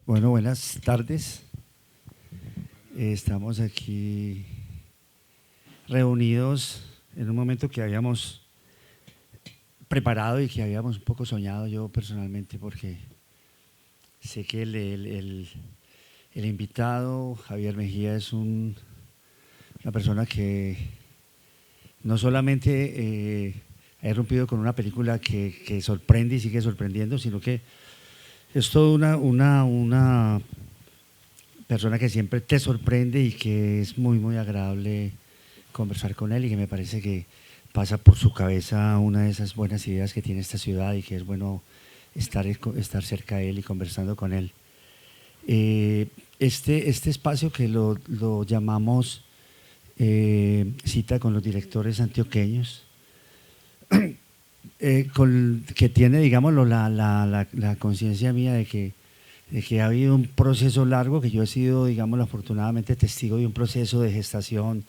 Bueno, buenas tardes. Estamos aquí reunidos en un momento que habíamos preparado y que habíamos un poco soñado yo personalmente, porque sé que el invitado, Javier Mejía, es una persona que no solamente ha irrumpido con una película que sorprende y sigue sorprendiendo, sino que es toda una persona que siempre te sorprende y que es muy, muy agradable conversar con él, y que me parece que pasa por su cabeza una de esas buenas ideas que tiene esta ciudad y que es bueno estar cerca de él y conversando con él. Este espacio que lo llamamos Cita con los directores antioqueños, que tiene, digámoslo, la conciencia mía de que ha habido un proceso largo, que yo he sido, digámoslo, afortunadamente testigo de un proceso de gestación,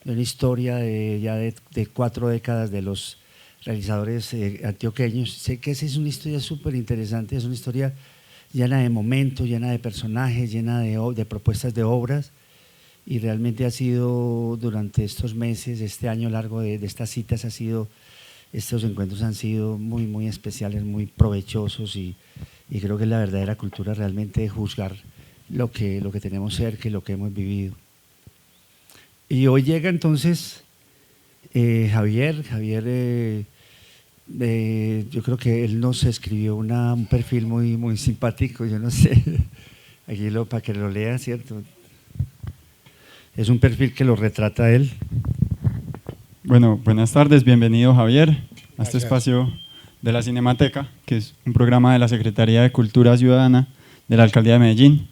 de una historia de 4 décadas de los realizadores antioqueños. Sé que esa es una historia súper interesante, es una historia llena de momentos, llena de personajes, llena de propuestas de obras, y realmente ha sido durante estos meses, este año largo de estas citas, estos encuentros han sido muy, muy especiales, muy provechosos, y creo que es la verdadera cultura realmente de juzgar lo que tenemos cerca y lo que hemos vivido. Y hoy llega entonces Javier, yo creo que él nos escribió un perfil muy, muy simpático, yo no sé, aquí para que lo lea, ¿cierto? Es un perfil que lo retrata él. Bueno, buenas tardes, bienvenido Javier a este Gracias. espacio de la Cinemateca, que es un programa de la Secretaría de Cultura Ciudadana de la Alcaldía de Medellín.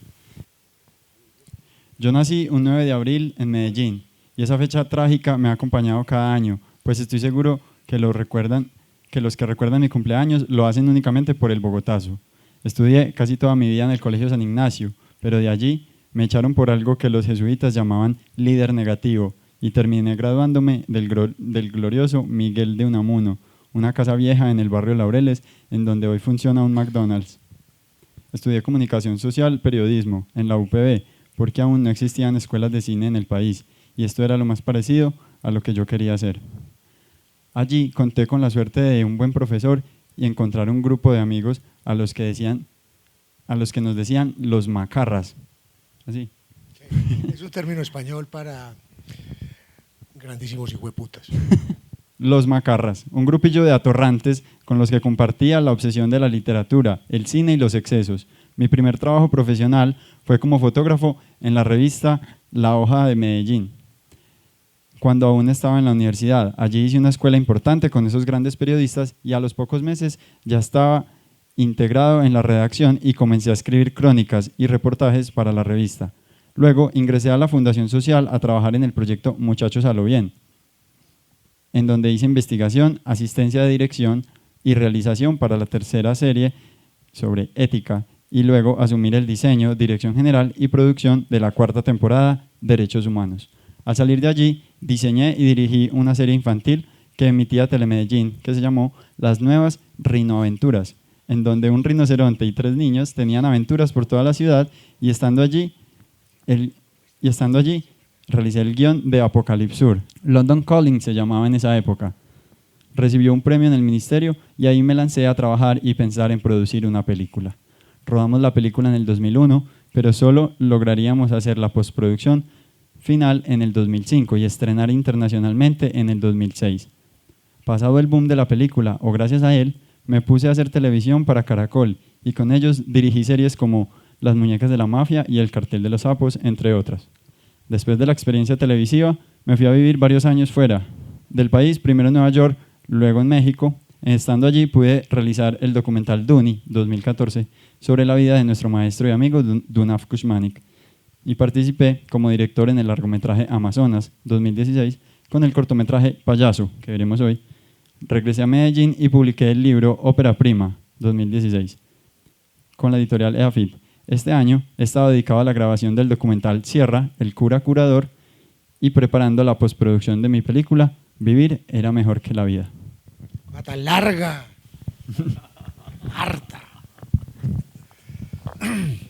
Yo nací un 9 de abril en Medellín y esa fecha trágica me ha acompañado cada año, pues estoy seguro que los que recuerdan mi cumpleaños lo hacen únicamente por el Bogotazo. Estudié casi toda mi vida en el Colegio San Ignacio, pero de allí me echaron por algo que los jesuitas llamaban líder negativo, y terminé graduándome del glorioso Miguel de Unamuno, una casa vieja en el barrio Laureles, en donde hoy funciona un McDonald's. Estudié comunicación social, periodismo, en la UPB, porque aún no existían escuelas de cine en el país, y esto era lo más parecido a lo que yo quería hacer. Allí conté con la suerte de un buen profesor y encontrar un grupo de amigos a los que nos decían los macarras. Así. Sí, es un término español para grandísimos hijueputas. Los macarras, un grupillo de atorrantes con los que compartía la obsesión de la literatura, el cine y los excesos. Mi primer trabajo profesional fue como fotógrafo en la revista La Hoja de Medellín, cuando aún estaba en la universidad. Allí hice una escuela importante con esos grandes periodistas y a los pocos meses ya estaba integrado en la redacción y comencé a escribir crónicas y reportajes para la revista. Luego ingresé a la Fundación Social a trabajar en el proyecto Muchachos a lo Bien, en donde hice investigación, asistencia de dirección y realización para la tercera serie sobre ética, y luego asumir el diseño, dirección general y producción de la 4ª temporada, Derechos Humanos. Al salir de allí, diseñé y dirigí una serie infantil que emitía Telemedellín, que se llamó Las Nuevas Rinoaventuras, en donde un rinoceronte y 3 niños tenían aventuras por toda la ciudad, y estando allí realicé el guión de Apocalipsur. London Calling se llamaba en esa época. Recibió un premio en el ministerio y ahí me lancé a trabajar y pensar en producir una película. Rodamos la película en el 2001, pero solo lograríamos hacer la postproducción final en el 2005 y estrenar internacionalmente en el 2006. Pasado el boom de la película, o gracias a él, me puse a hacer televisión para Caracol, y con ellos dirigí series como Las Muñecas de la Mafia y El Cartel de los Sapos, entre otras. Después de la experiencia televisiva, me fui a vivir varios años fuera del país, primero en Nueva York, luego en México. Estando allí pude realizar el documental Duni, 2014, sobre la vida de nuestro maestro y amigo Dunaf Kushmanik, y participé como director en el largometraje Amazonas, 2016, con el cortometraje Payaso, que veremos hoy. Regresé a Medellín y publiqué el libro Ópera Prima, 2016, con la editorial EAFIT. Este año he estado dedicado a la grabación del documental Sierra, el cura curador, y preparando la postproducción de mi película Vivir era mejor que la vida. ¡Tan larga! ¡Harta!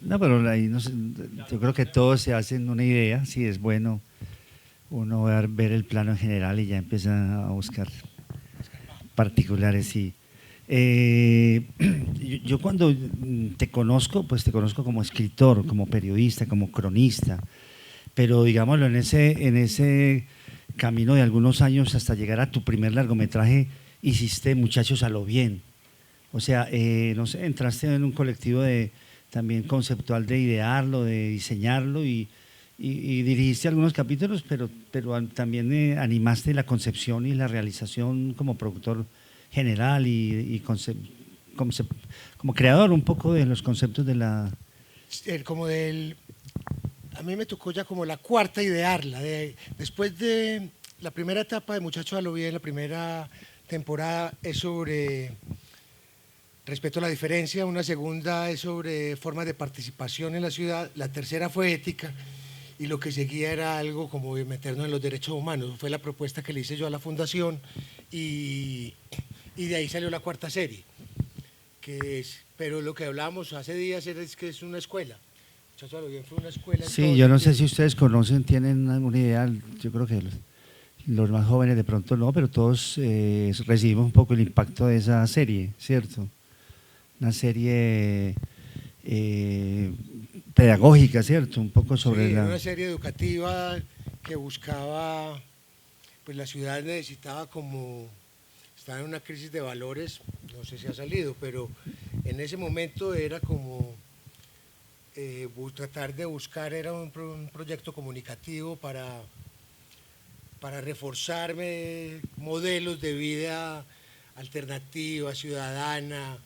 No, pero ahí no sé, yo creo que todos se hacen una idea, si es bueno uno ver el plano en general y ya empieza a buscar particulares, sí. Yo cuando te conozco, pues te conozco como escritor, como periodista, como cronista, pero digámoslo, en ese camino de algunos años hasta llegar a tu primer largometraje, hiciste Muchachos a lo bien. O sea, no sé, entraste en un colectivo también conceptual de idearlo, de diseñarlo y dirigiste algunos capítulos, pero también animaste la concepción y la realización como productor general y como creador un poco de los conceptos de la… Como del, a mí me tocó ya como la cuarta idearla, después de la primera etapa de Muchachos a lo bien, la primera temporada es sobre respeto a la diferencia, una segunda es sobre formas de participación en la ciudad, la tercera fue ética y lo que seguía era algo como meternos en los derechos humanos. Fue la propuesta que le hice yo a la fundación y de ahí salió la cuarta serie, pero lo que hablábamos hace días es que es una escuela. Muchachos a lo bien fue una escuela. Sí, yo no sé si ustedes conocen, tienen alguna idea, yo creo que los más jóvenes de pronto no, pero todos recibimos un poco el impacto de esa serie, ¿cierto? Una serie pedagógica, ¿cierto? Un poco sobre sí, una serie educativa que buscaba, pues la ciudad necesitaba como, estaba en una crisis de valores, no sé si ha salido, pero en ese momento era como tratar de buscar, era un proyecto comunicativo para reforzarme modelos de vida alternativa, ciudadana,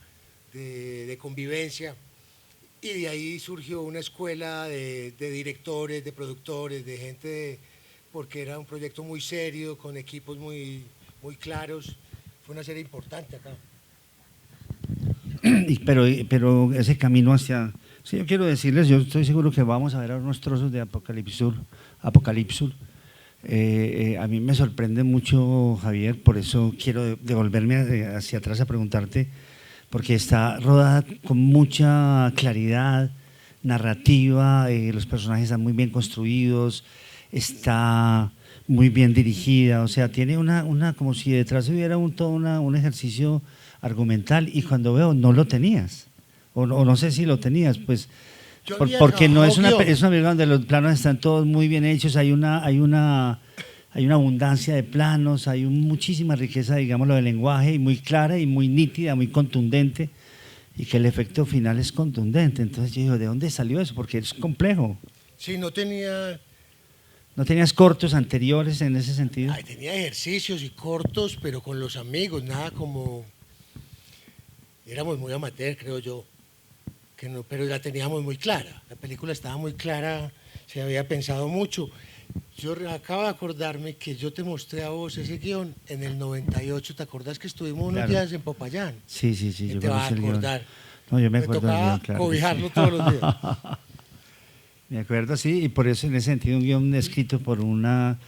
de convivencia, y de ahí surgió una escuela de directores, de productores, de gente, porque era un proyecto muy serio, con equipos muy claros. Fue una serie importante acá. Pero ese camino hacia… Sí, yo quiero decirles, yo estoy seguro que vamos a ver unos trozos de Apocalipsur. A mí me sorprende mucho, Javier, por eso quiero devolverme hacia atrás a preguntarte, porque está rodada con mucha claridad narrativa, los personajes están muy bien construidos, está muy bien dirigida, o sea, tiene una como si detrás hubiera todo un ejercicio argumental y cuando veo no lo tenías, o no sé si lo tenías, pues porque no es una película donde los planos están todos muy bien hechos, hay una abundancia de planos, hay muchísima riqueza, digámoslo, de lenguaje y muy clara y muy nítida, muy contundente y que el efecto final es contundente. Entonces yo digo, ¿de dónde salió eso? Porque es complejo. Sí, no tenía… ¿No tenías cortos anteriores en ese sentido? Ay, tenía ejercicios y cortos, pero con los amigos, nada como… Éramos muy amateur, creo yo, que no, pero la teníamos muy clara, la película estaba muy clara, se había pensado mucho. Yo acabo de acordarme que yo te mostré a vos ese guión en el 98, ¿te acordás que estuvimos unos días en Popayán? Sí, yo te vas a acordar. No, yo me acuerdo del tocaba guión, claro cobijarlo sí. todos los días. Me acuerdo, sí, y por eso en ese sentido un guión escrito por una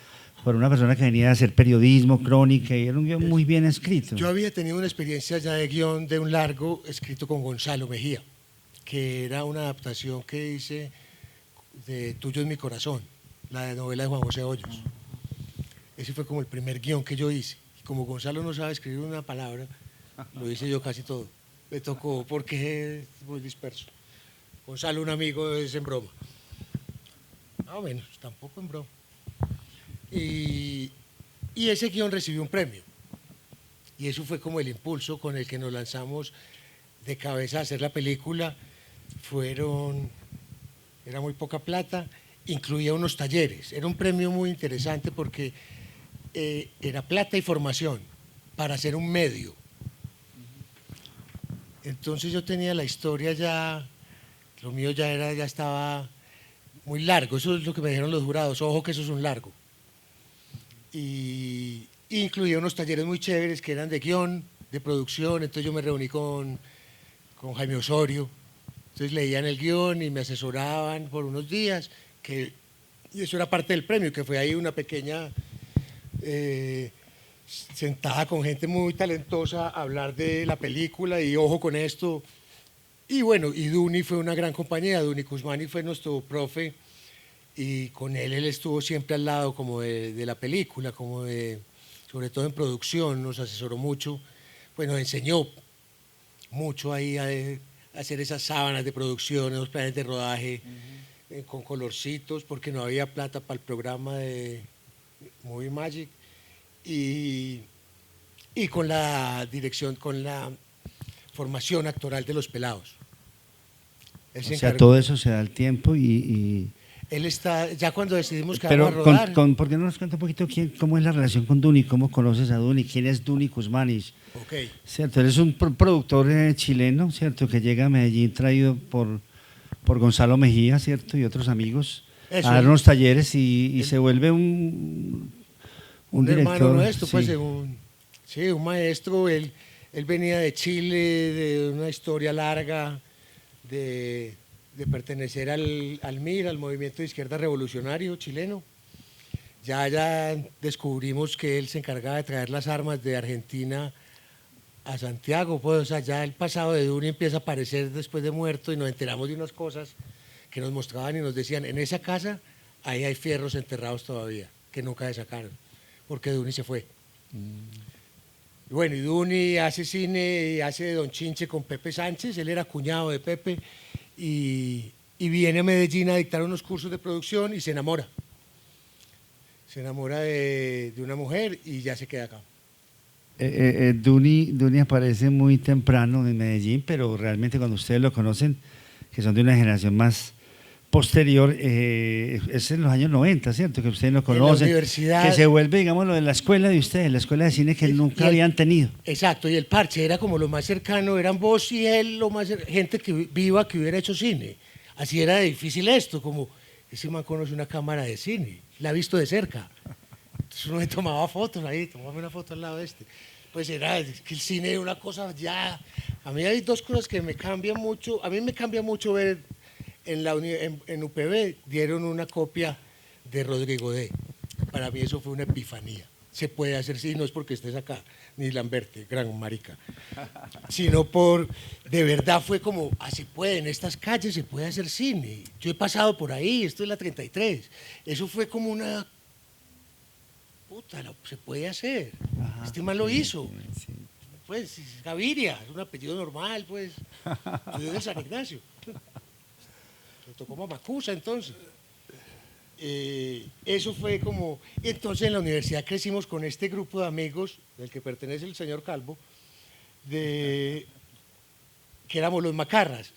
persona que venía a hacer periodismo, crónica, y era un guión muy bien escrito. Yo había tenido una experiencia ya de guión de un largo escrito con Gonzalo Mejía, que era una adaptación que hice de Tuyo es mi corazón, la novela de Juan José Hoyos. Ese fue como el primer guión que yo hice. Y como Gonzalo no sabe escribir una palabra, lo hice yo casi todo. Me tocó porque es muy disperso. Gonzalo, un amigo, es en broma. Más o menos, tampoco en broma. Y ese guión recibió un premio. Y eso fue como el impulso con el que nos lanzamos de cabeza a hacer la película. Era muy poca plata, incluía unos talleres. Era un premio muy interesante porque era plata y formación para hacer un medio. Entonces yo tenía la historia ya, lo mío ya estaba muy largo. Eso es lo que me dijeron los jurados, ojo que eso es un largo. Y incluía unos talleres muy chéveres que eran de guión, de producción. Entonces yo me reuní con Jaime Osorio. Entonces leían el guión y me asesoraban por unos días, y eso era parte del premio, que fue ahí una pequeña sentada con gente muy talentosa a hablar de la película y ojo con esto, Y bueno, y Duni fue una gran compañía, Duni Cusmani fue nuestro profe y con él estuvo siempre al lado como de la película, como de, sobre todo en producción, nos asesoró mucho, pues nos enseñó mucho ahí a hacer esas sábanas de producción, esos planes de rodaje con colorcitos, porque no había plata para el programa de Movie Magic y con la dirección, con la formación actoral de los pelados. Él se O sea, encargó. todo eso se da el tiempo Él está, ya cuando decidimos que pero vamos a rodar. ¿por qué no nos cuenta un poquito cómo es la relación con Duni? ¿Cómo conoces a Duni? ¿Quién es Duni Cusmanis? Ok. Cierto, él es un productor chileno, cierto, que llega a Medellín traído por Gonzalo Mejía, cierto, y otros amigos Eso, a dar él- unos talleres y él- se vuelve un un director. hermano nuestro, sí. pues, sí, un maestro. Él venía de Chile, de una historia larga, de pertenecer al MIR, al Movimiento de Izquierda Revolucionario chileno. Ya descubrimos que él se encargaba de traer las armas de Argentina a Santiago, pues, o sea, ya el pasado de Duni empieza a aparecer después de muerto y nos enteramos de unas cosas que nos mostraban y nos decían, en esa casa ahí hay fierros enterrados todavía, que nunca se sacaron, porque Duni se fue. Y bueno, y Duni hace cine y hace de Don Chinche con Pepe Sánchez, él era cuñado de Pepe, y viene a Medellín a dictar unos cursos de producción y se enamora. Se enamora de una mujer y ya se queda acá. Duni aparece muy temprano en Medellín, pero realmente cuando ustedes lo conocen, que son de una generación más posterior, es en los años 90, ¿cierto? Que ustedes lo En la conocen, universidad. que se vuelve, digamos, lo de la escuela de ustedes, la escuela de cine que nunca habían tenido. Exacto, y el parche era como lo más cercano, eran vos y él, gente que viva que hubiera hecho cine. Así era difícil esto, como ese man conoce una cámara de cine, la ha visto de cerca. Entonces uno me tomaba fotos ahí, tomaba una foto al lado de este. Pues era que el cine era una cosa ya. A mí hay dos cosas que me cambian mucho. A mí me cambia mucho ver en UPB, dieron una copia de Rodrigo D. Para mí eso fue una epifanía. Se puede hacer cine, no es porque estés acá, ni Lamberte, gran marica, sino de verdad fue como, se puede, en estas calles se puede hacer cine. Yo he pasado por ahí, esto es la 33. Eso fue como una, puta, se puede hacer. Ajá, Este man lo hizo. sí. Pues, Gaviria, es un apellido normal, pues. Yo soy de San Ignacio. Me tocó Mamacusa, entonces. Eso fue como. Entonces, en la universidad crecimos con este grupo de amigos, del que pertenece el señor Calvo, que éramos los macarras.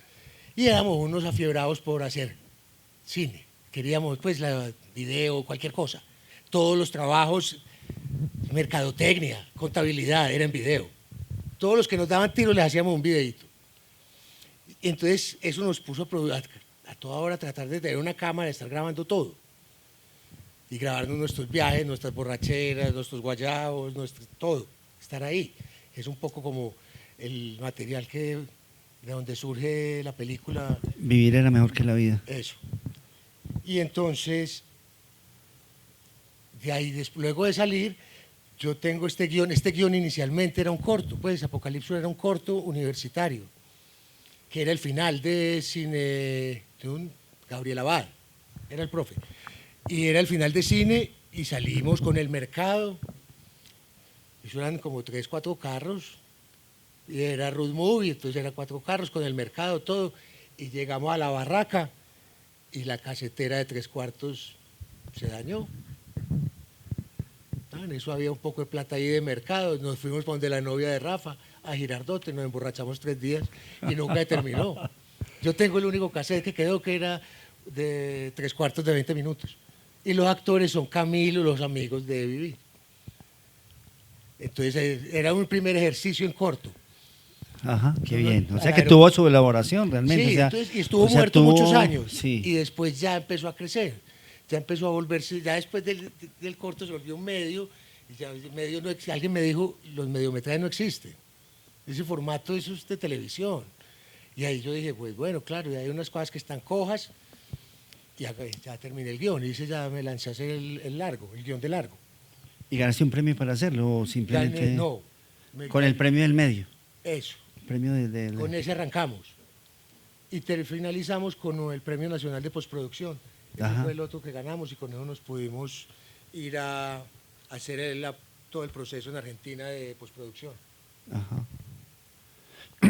Y éramos unos afiebrados por hacer cine. Queríamos, pues, video, cualquier cosa. Todos los trabajos, mercadotecnia, contabilidad, era en video. Todos los que nos daban tiros les hacíamos un videito. Entonces, eso nos puso a toda hora tratar de tener una cámara, de estar grabando todo. Y grabarnos nuestros viajes, nuestras borracheras, nuestros guayabos, todo. Estar ahí. Es un poco como el material de donde surge la película. Vivir era mejor que la vida. Eso. Y entonces, de ahí, luego de salir, yo tengo este guión inicialmente era un corto, pues Apocalipsis era un corto universitario, que era el final de cine de un Gabriel Abad, era el profe, y era el final de cine y salimos con el mercado, y eran como 3, 4 carros, y era Road Movie, entonces eran 4 carros con el mercado, todo, y llegamos a la barraca y la casetera de 3/4 se dañó. En eso había un poco de plata ahí de mercado, nos fuimos para donde la novia de Rafa, a Girardot, nos emborrachamos 3 días y nunca terminó. Yo tengo el único cassette que quedó que era de 3/4 de 20 minutos. Y los actores son Camilo, los amigos de Vivi. Entonces era un primer ejercicio en corto. Ajá, qué Uno- bien. O sea al que aero- tuvo su elaboración realmente. Sí, o sea, entonces, y estuvo o sea, muerto tuvo- muchos años. Sí. Y después ya empezó a crecer. Ya empezó a volverse, ya después del corto se volvió un medio. Y ya el medio alguien me dijo, los mediometrajes no existen. Ese formato eso es de televisión. Y ahí yo dije, pues bueno, claro, y hay unas cosas que están cojas. Y ya terminé el guión. Y ya me lancé a hacer el largo, el guión de largo. ¿Y ganaste un premio para hacerlo o simplemente No. con el premio del medio? Eso. El premio Con ese arrancamos. y finalizamos con el Premio Nacional de Postproducción. Ese Ajá. fue el otro que ganamos y con eso nos pudimos ir a hacer todo el proceso en Argentina de postproducción. Ajá.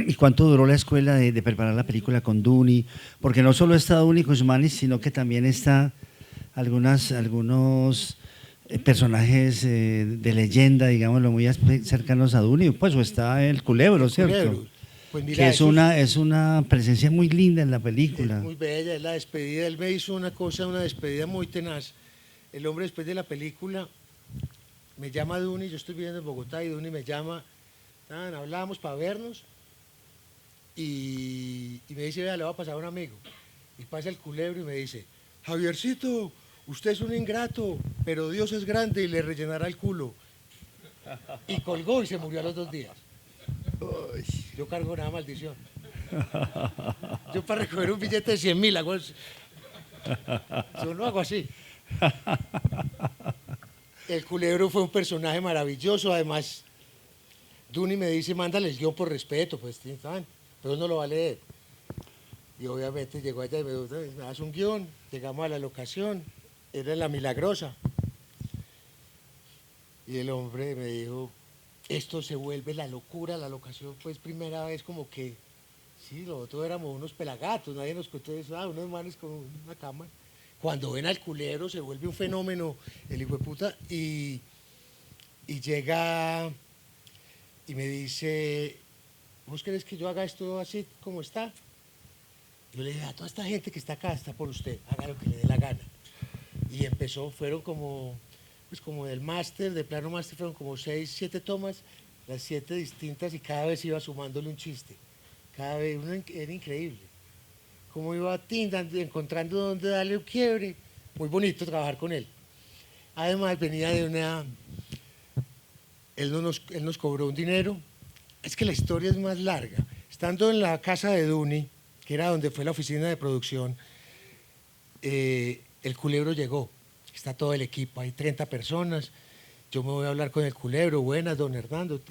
¿Y cuánto duró la escuela de preparar la película con Duni? Porque no solo está Duni Cusmanis, sino que también está algunos personajes de leyenda, digámoslo, muy cercanos a Duni. Pues o está el Culebro, ¿cierto? Culebro. Pues mira, Que es una presencia muy linda en la película. es muy bella, es la despedida. Él me hizo una despedida muy tenaz. El hombre después de la película me llama Duni, yo estoy viviendo en Bogotá y Duni me llama, hablábamos para vernos y me dice, vea, le va a pasar a un amigo. Y pasa el Culebro y me dice, Javiercito, usted es un ingrato, pero Dios es grande y le rellenará el culo. Y colgó y se murió a los 2 días. Yo cargo una maldición. Yo para recoger un billete de 100.000 hago eso. Yo no hago así. El Culebro fue un personaje maravilloso, además Duni me dice, mándale el guión por respeto, pues, pero no lo va a leer. Y obviamente llegó allá y me dijo, me das un guión, llegamos a la locación, era en La Milagrosa. Y el hombre me dijo, esto se vuelve la locura, la locación, pues primera vez como que, sí, nosotros éramos unos pelagatos, nadie nos contó eso, unos manes con una cámara. Cuando ven al Culebro se vuelve un fenómeno, el hijo de puta, y llega y me dice, ¿vos querés que yo haga esto así como está? Yo le dije, a toda esta gente que está acá está por usted, haga lo que le dé la gana. Y empezó, fueron como del máster, de plano máster, fueron como 6, 7 tomas, las 7 distintas y cada vez iba sumándole un chiste. Cada vez, era increíble. Cómo iba encontrando dónde darle un quiebre. Muy bonito trabajar con él. Además venía de él nos cobró un dinero. Es que la historia es más larga. Estando en la casa de Duni, que era donde fue la oficina de producción, el Culebro llegó. Está todo el equipo, hay 30 personas. Yo me voy a hablar con el Culebro. Buenas, don Hernando.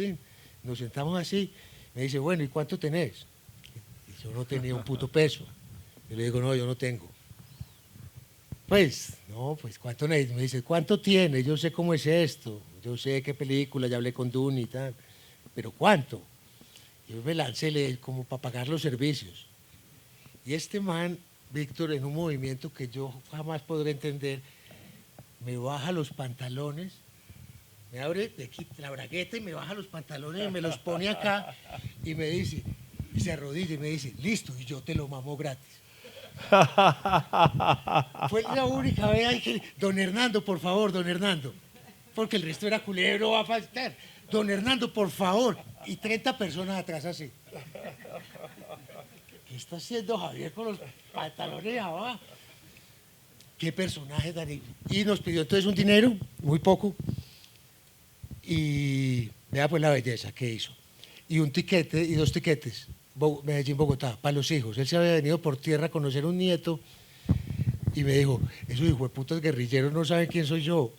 Nos sentamos así. Me dice, bueno, ¿y cuánto tenés? Y yo no tenía un puto peso. Yo le digo, no, yo no tengo. Pues, no, pues, ¿cuánto necesito? Me dice, ¿cuánto tiene? Yo sé cómo es esto. Yo sé qué película, ya hablé con Duni y tal. Pero ¿cuánto? Yo me lancé como para pagar los servicios. Y este man, Víctor, en un movimiento que yo jamás podré entender, me baja los pantalones, me abre de aquí la bragueta y me baja los pantalones y me los pone acá y me dice, y se arrodilla y me dice, listo, y yo te lo mamo gratis. Fue la única vez que, don Hernando, por favor, don Hernando, porque el resto era Culebro, va a faltar. Don Hernando, por favor, y 30 personas atrás así. ¿Qué está haciendo Javier con los pantalones abajo? ¿Qué personaje tan... Y nos pidió entonces un dinero, muy poco, y vea pues la belleza que hizo. Y un tiquete, y 2 tiquetes, Medellín-Bogotá, para los hijos. Él se había venido por tierra a conocer un nieto, y me dijo, esos hijueputas guerrilleros no saben quién soy yo.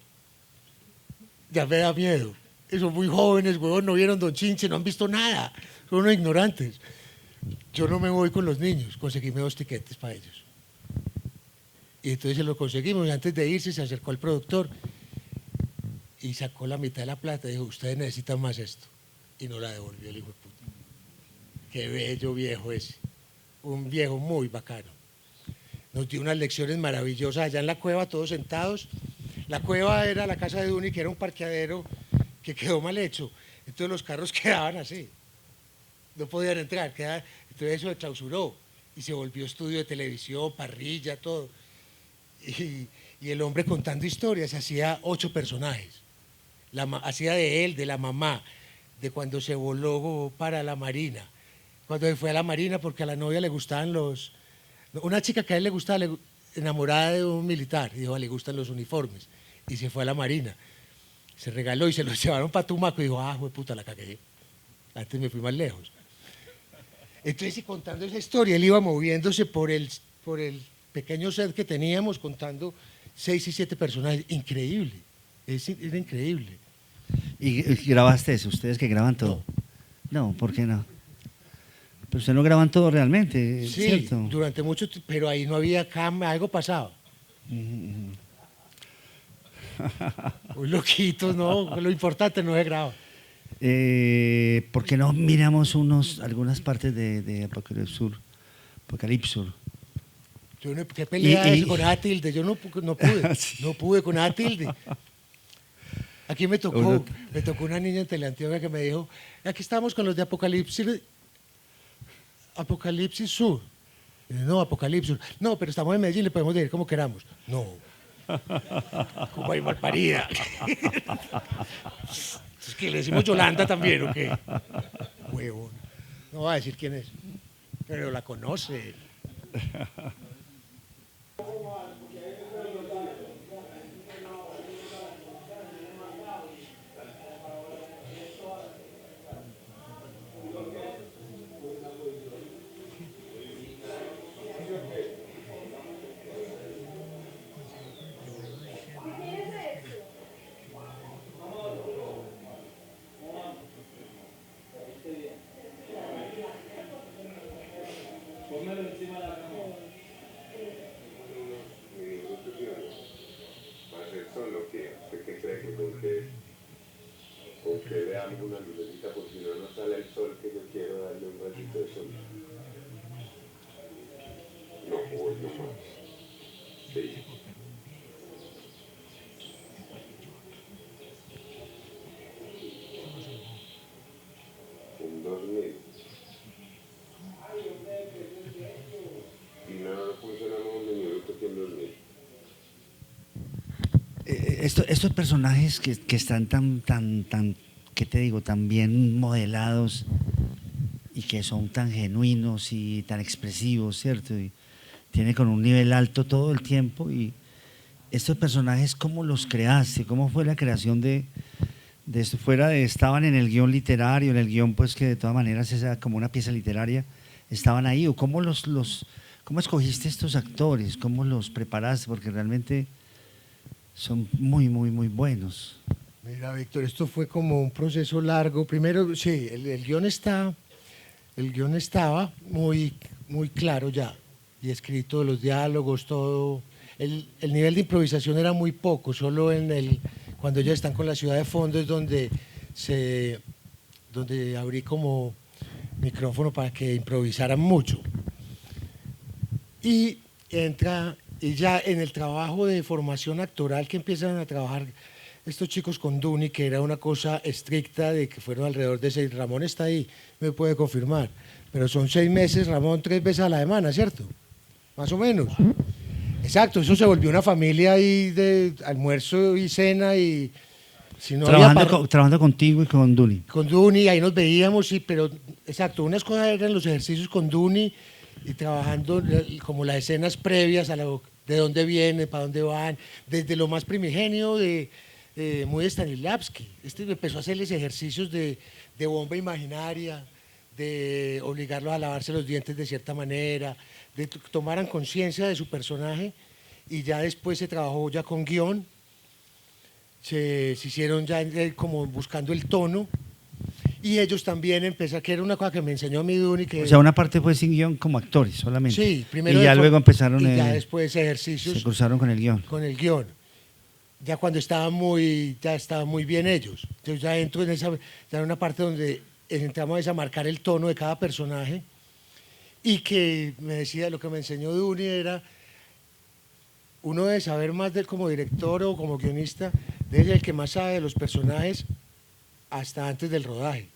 Ya me da miedo. Son muy jóvenes, huevón, no vieron Don Chinche, no han visto nada, son unos ignorantes. Yo no me voy con los niños, conseguíme 2 tiquetes para ellos. Y entonces se lo conseguimos y antes de irse se acercó al productor y sacó la mitad de la plata y dijo, ustedes necesitan más esto. Y no la devolvió el hijo de puta. Qué bello viejo ese, un viejo muy bacano. Nos dio unas lecciones maravillosas allá en la cueva, todos sentados. La cueva era la casa de Duni, que era un parqueadero que quedó mal hecho. Entonces los carros quedaban así, no podían entrar, entonces eso se clausuró y se volvió estudio de televisión, parrilla, todo. Y el hombre contando historias, hacía 8 personajes. Hacía de él, de la mamá, de cuando se voló para la Marina, cuando se fue a la Marina porque a la novia le gustaban una chica que a él le gustaba, enamorada de un militar, y dijo, le gustan los uniformes, y se fue a la Marina. Se regaló y se los llevaron para Tumaco y dijo, puta, la cagué. Antes me fui más lejos. Entonces, y contando esa historia, él iba moviéndose por el pequeño set que teníamos, contando 6 y 7 personajes. Increíble, era increíble. ¿Y grabaste eso? ¿Ustedes que graban todo? No, ¿por qué no? Pero usted no graban todo realmente, Sí, ¿cierto? durante mucho tiempo, pero ahí no había cámara, algo pasaba. Muy loquitos, ¿no? Lo importante no se graba. ¿Por qué no miramos algunas partes de Apocalipsur? Apocalipsur. Yo no, ¿qué pelea Y- es con esa tilde? Yo no pude, Sí. no pude con esa tilde. Aquí me Uno- tocó una niña en Teleantioquia que me dijo, aquí estamos con los de Apocalipsis Sur. Y yo, no, Apocalipsis. No, pero estamos en Medellín, le podemos decir como queramos. No. Como hay malparida. Es que le decimos Yolanda también, ¿o qué? Huevón. No va a decir quién es. Pero la conoce. Hacer solo que usted que cree que con que veamos una lucecita, porque si no, no sale el sol que yo quiero darle un ratito de sol. No, hoy no más. Sí. En 2000. Y no funcionamos en minutos que en 2000. Estos personajes que están ¿qué te digo? Tan bien modelados y que son tan genuinos y tan expresivos, ¿cierto? Y tiene con un nivel alto todo el tiempo. Y estos personajes, ¿cómo los creaste? ¿Cómo fue la creación de esto? Estaban en el guión literario, en el guión pues que de todas maneras es como una pieza literaria, estaban ahí, o cómo escogiste estos actores, cómo los preparaste, porque realmente son muy, muy, muy buenos. Mira, Víctor, esto fue como un proceso largo. Primero, sí, el guión estaba muy, muy claro ya, y escrito los diálogos, todo. El nivel de improvisación era muy poco, solo cuando ellos están con la ciudad de fondo es donde abrí como micrófono para que improvisaran mucho. Y ya en el trabajo de formación actoral que empiezan a trabajar estos chicos con Duni, que era una cosa estricta de que fueron alrededor de 6, Ramón está ahí, me puede confirmar, pero son 6 meses, Ramón, 3 veces a la semana, ¿cierto? Más o menos. Exacto, eso se volvió una familia ahí de almuerzo y cena y si no Trabajando contigo y con Duni. con Duni, ahí nos veíamos, sí, pero exacto, unas cosas eran los ejercicios con Duni y trabajando como las escenas previas de dónde vienen, para dónde van, desde lo más primigenio muy Stanislavski. Empezó a hacerles ejercicios de bomba imaginaria, de obligarlos a lavarse los dientes de cierta manera, de que tomaran conciencia de su personaje, y ya después se trabajó ya con guión, se hicieron ya como buscando el tono, y ellos también empezaron, que era una cosa que me enseñó mi Duni, que O sea, una parte fue sin guión como actores solamente. sí, primero y ya luego empezaron, y ya después ejercicios se cruzaron con el guión. con el guión. Ya cuando estaban muy bien ellos. Entonces ya entro ya en una parte donde entramos a marcar el tono de cada personaje, y que me decía, lo que me enseñó Duni era, uno debe saber más de él como director o como guionista, debe ser el que más sabe de los personajes hasta antes del rodaje.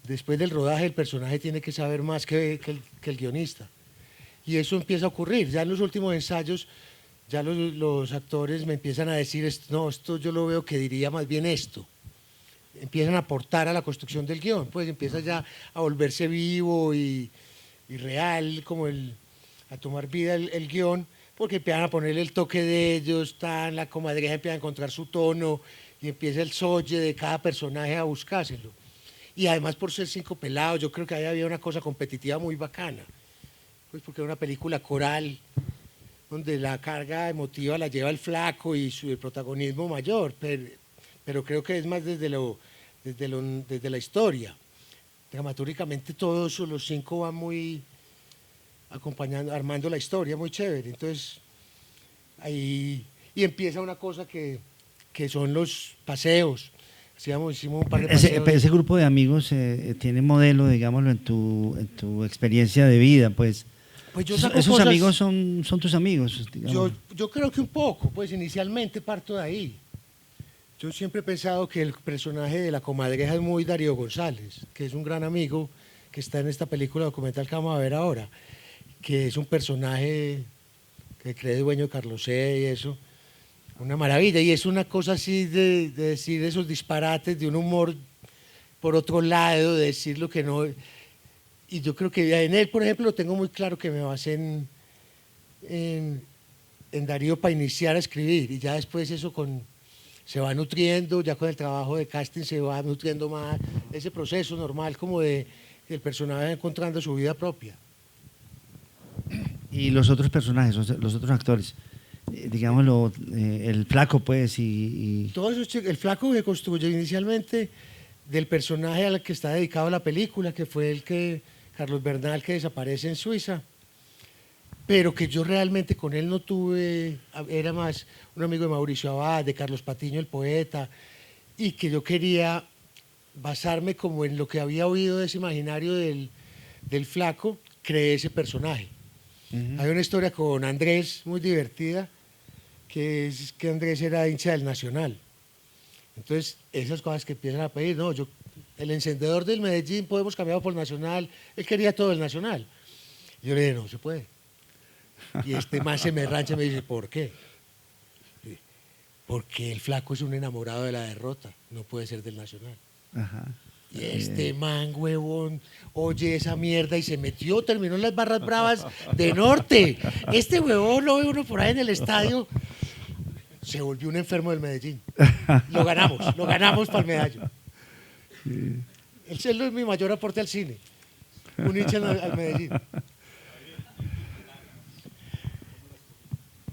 Después del rodaje el personaje tiene que saber más que el guionista. Y eso empieza a ocurrir. Ya en los últimos ensayos, ya los actores me empiezan a decir, no, esto yo lo veo que diría más bien esto. Empiezan a aportar a la construcción del guión, pues empieza ya a volverse vivo y real, a tomar vida el guión, porque empiezan a ponerle el toque de ellos, la comadreja empieza a encontrar su tono, y empieza el soye de cada personaje a buscárselo. Y además, por ser 5 pelados, yo creo que ahí había una cosa competitiva muy bacana, pues porque era una película coral, donde la carga emotiva la lleva el flaco y el protagonismo mayor, pero creo que es más desde la historia. dramatúricamente todos los 5 van muy acompañando, armando la historia, muy chévere. Entonces, ahí, y empieza una cosa que son los paseos. Hicimos un par de paseos. Ese grupo de amigos tiene modelo, digámoslo, en tu experiencia de vida, pues. Pues yo saco esos cosas, amigos son tus amigos, digamos. Yo creo que un poco, pues inicialmente parto de ahí. Yo siempre he pensado que el personaje de la comadreja es muy Darío González, que es un gran amigo que está en esta película documental que vamos a ver ahora, que es un personaje que cree dueño de Carlos C. y eso, una maravilla. Y es una cosa así de decir esos disparates, de un humor por otro lado, de decir lo que no... Y yo creo que en él, por ejemplo, lo tengo muy claro que me basé en Darío para iniciar a escribir, y ya después eso se va nutriendo, ya con el trabajo de casting se va nutriendo más ese proceso normal como del personaje encontrando su vida propia. Y los otros personajes, los otros actores, digámoslo, el flaco, pues, y... Todo eso, el flaco se construye inicialmente del personaje al que está dedicado la película, que fue Carlos Bernal, que desaparece en Suiza, pero que yo realmente con él no tuve, era más un amigo de Mauricio Abad, de Carlos Patiño, el poeta, y que yo quería basarme como en lo que había oído de ese imaginario del flaco, creé ese personaje. Hay una historia con Andrés muy divertida, que es que Andrés era hincha del Nacional. Entonces, esas cosas que empiezan a pedir, no, el encendedor del Medellín podemos cambiarlo por Nacional, él quería todo el Nacional. Y yo le dije, no se puede. Y este man se me rancha y me dice, ¿por qué? Porque el flaco es un enamorado de la derrota, no puede ser del Nacional. Ajá. Y este man, huevón, oye esa mierda y se metió, terminó en las barras bravas de Norte. Este huevón lo ve uno por ahí en el estadio, se volvió un enfermo del Medellín. Lo ganamos para el medallo. Él es mi mayor aporte al cine, un hincha al Medellín.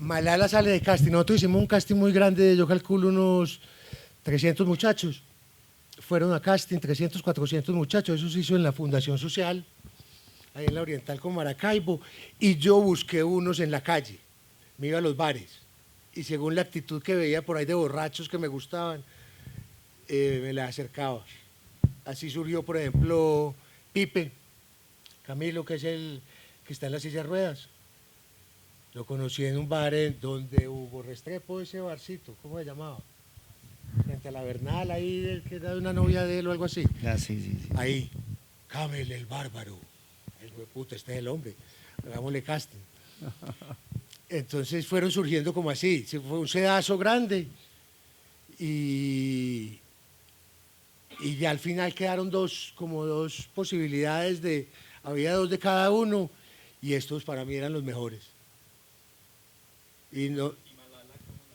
Malala sale de casting, nosotros hicimos un casting muy grande, yo calculo unos 300 muchachos. Fueron a casting 300, 400 muchachos, eso se hizo en la Fundación Social, ahí en la Oriental con Maracaibo, y yo busqué unos en la calle, me iba a los bares, y según la actitud que veía por ahí de borrachos que me gustaban, me la acercaba. Así surgió, por ejemplo, Pipe, Camilo, que es el que está en la silla de ruedas. Lo conocí en un bar donde Hugo Restrepo, ese barcito, ¿cómo se llamaba? Frente a la Bernal, ahí, que era de una novia de él o algo así. Ah, sí. Ahí, Camel el bárbaro. El puta, este es el hombre. Hagámosle casting. Entonces fueron surgiendo como así. Fue un sedazo grande. Y ya al final quedaron dos posibilidades había 2 de cada uno, y estos para mí eran los mejores. Y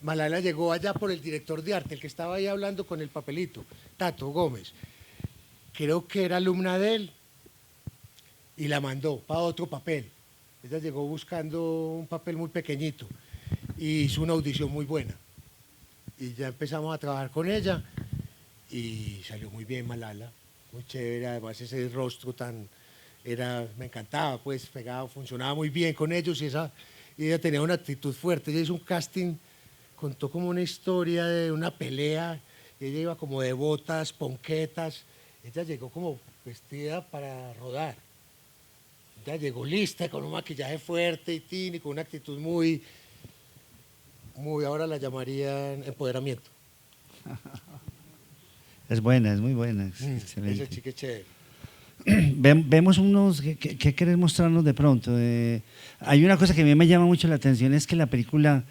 Malala llegó allá por el director de arte, el que estaba ahí hablando con el papelito, Tato Gómez. Creo que era alumna de él y la mandó para otro papel. Ella llegó buscando un papel muy pequeñito y hizo una audición muy buena. Y ya empezamos a trabajar con ella y salió muy bien Malala, muy chévere, además ese rostro me encantaba, pues pegado, funcionaba muy bien con ellos y ella tenía una actitud fuerte. Ella hizo un casting, contó como una historia de una pelea, y ella iba como de botas, ponquetas, ella llegó como vestida para rodar, ella llegó lista, con un maquillaje fuerte y con una actitud muy, ahora la llamarían empoderamiento. Es buena, es muy buena, excelente. Ese chique chévere. Vemos unos, ¿qué querés mostrarnos de pronto? Hay una cosa que a mí me llama mucho la atención, es que la película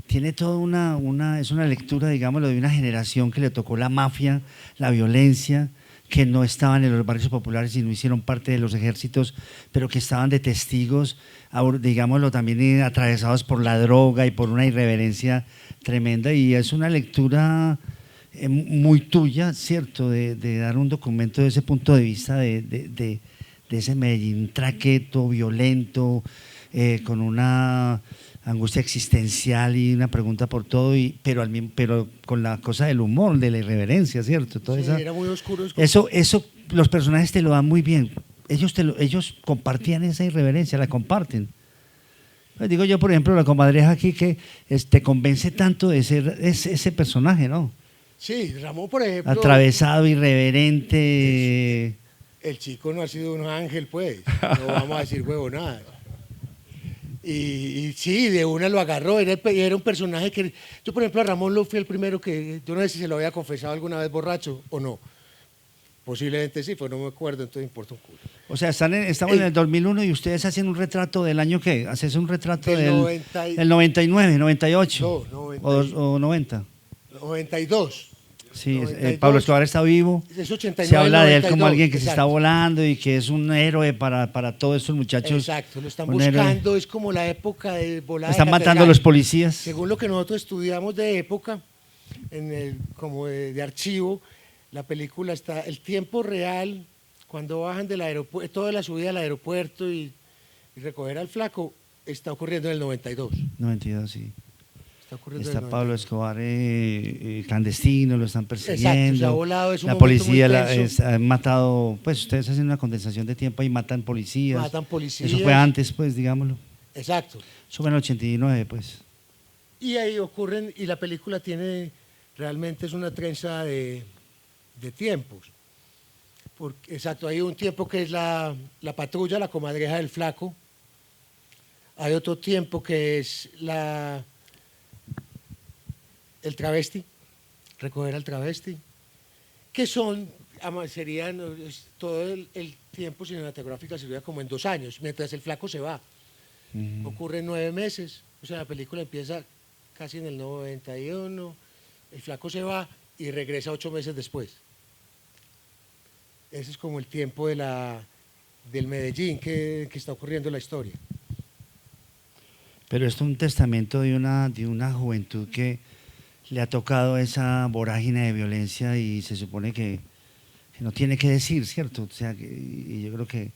tiene toda es una lectura, digámoslo, de una generación que le tocó la mafia, la violencia, que no estaban en los barrios populares y no hicieron parte de los ejércitos, pero que estaban de testigos, digámoslo, también atravesados por la droga y por una irreverencia tremenda, y es una lectura muy tuya, ¿cierto?, de dar un documento desde ese punto de vista de ese Medellín traqueto, violento, con una angustia existencial y una pregunta por todo, pero con la cosa del humor, de la irreverencia, ¿cierto? Toda Sí, esa- era muy oscuro. eso, los personajes te lo dan muy bien. Ellos compartían esa irreverencia, la comparten. Pues digo yo, por ejemplo, la comadreja aquí que te convence tanto de ser ese personaje, ¿no? Sí, Ramón, por ejemplo, Atravesado, irreverente. el chico no ha sido un ángel, pues, no vamos a decir huevonada. Y sí, de una lo agarró, era un personaje que, yo por ejemplo a Ramón lo fui el primero que, yo no sé si se lo había confesado alguna vez borracho o no, posiblemente sí, pues no me acuerdo, entonces importa un culo. O sea, estamos en el 2001 y ustedes hacen un retrato del año ¿qué? ¿Haces un retrato Del del 99, 98 No, o 90? 92. Sí, 92. Pablo Escobar está vivo. Es 89, Se habla de él como 92, alguien que se está exacto. volando y que es un héroe para todos estos muchachos. Exacto, lo están un héroe. buscando, es como la época de volada. Lo están de matando Catergal. los policías. Según lo que nosotros estudiamos de época, como de archivo, la película está, el tiempo real, cuando bajan del aeropuerto, toda la subida al aeropuerto y recoger al flaco, está ocurriendo en el 92. 92, sí. Está ocurriendo Está en el Pablo 92. Escobar clandestino, lo están persiguiendo. Exacto, se ha volado, es un la momento policía muy tenso. han matado, pues ustedes hacen una condensación de tiempo y matan policías. Matan policías. Eso fue antes, pues, digámoslo. Exacto. Eso fue en el 89, pues. Y ahí ocurren, y la película realmente es una trenza de tiempos. Exacto, hay un tiempo que es la patrulla, la comadreja del flaco. Hay otro tiempo que es el travesti, recoger al travesti, que serían, todo el tiempo cinematográfico sería como en 2 años, mientras el flaco se va. Ocurre en 9 meses, o sea, la película empieza casi en el 91, el flaco se va y regresa 8 meses después. Ese es como el tiempo del Medellín que está ocurriendo la historia. Pero esto es un testamento de una juventud que le ha tocado esa vorágine de violencia y se supone que no tiene que decir, ¿cierto? O sea, y yo creo que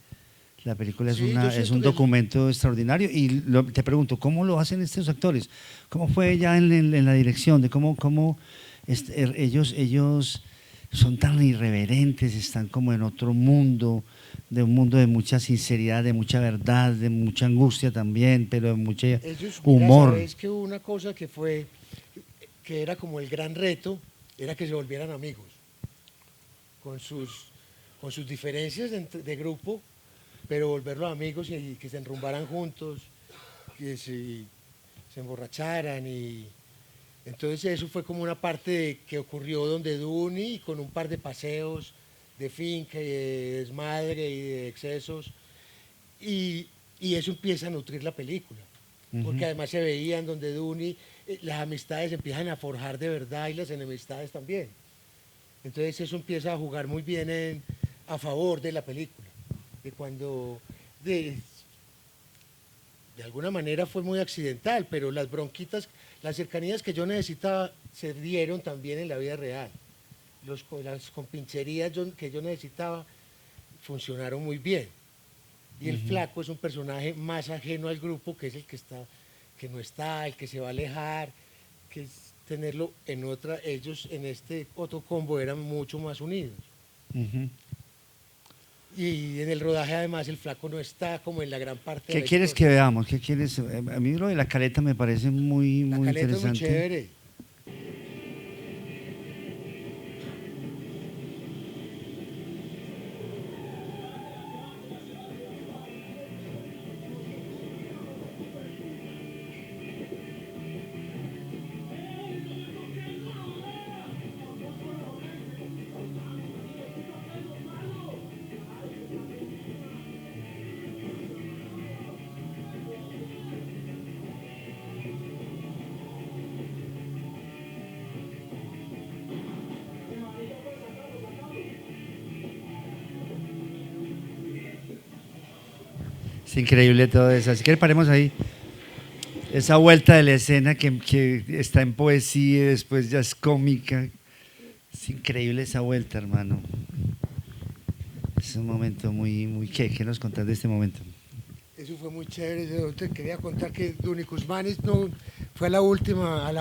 la película Sí, yo es siento un que- documento extraordinario y te pregunto, ¿cómo lo hacen estos actores? ¿Cómo fue ya en la dirección? De cómo ellos son tan irreverentes, están como en otro mundo, de un mundo de mucha sinceridad, de mucha verdad, de mucha angustia también, pero de mucho Ellos, mira, humor. sabes que hubo una cosa que era como el gran reto, era que se volvieran amigos, con sus diferencias de grupo, pero volverlos amigos y que se enrumbaran juntos, que se emborracharan y entonces eso fue como una parte que ocurrió donde Duni, con un par de paseos de finca y de desmadre y de excesos, y eso empieza a nutrir la película, porque además se veían donde Duni, las amistades empiezan a forjar de verdad y las enemistades también. Entonces eso empieza a jugar muy bien a favor de la película, de cuando de alguna manera fue muy accidental, pero las bronquitas, las cercanías que yo necesitaba se dieron también en la vida real. Las compincherías que yo necesitaba funcionaron muy bien. Y el flaco es un personaje más ajeno al grupo, que es el que no está, el que se va a alejar, que es tenerlo en otra, ellos en este otro combo eran mucho más unidos. Ujú. Y en el rodaje además el flaco no está como en la gran parte de ¿Qué la quieres que historia. veamos? ¿Qué quieres? A mí lo de la caleta me parece muy, La muy caleta es muy interesante. chévere. Es increíble todo eso. Así que paremos ahí. Esa vuelta de la escena que está en poesía y después ya es cómica. Es increíble esa vuelta, hermano. Es un momento muy... ¿Qué nos contás de este momento? Eso fue muy chévere. Yo te quería contar que Duni Kuzmanis no fue a la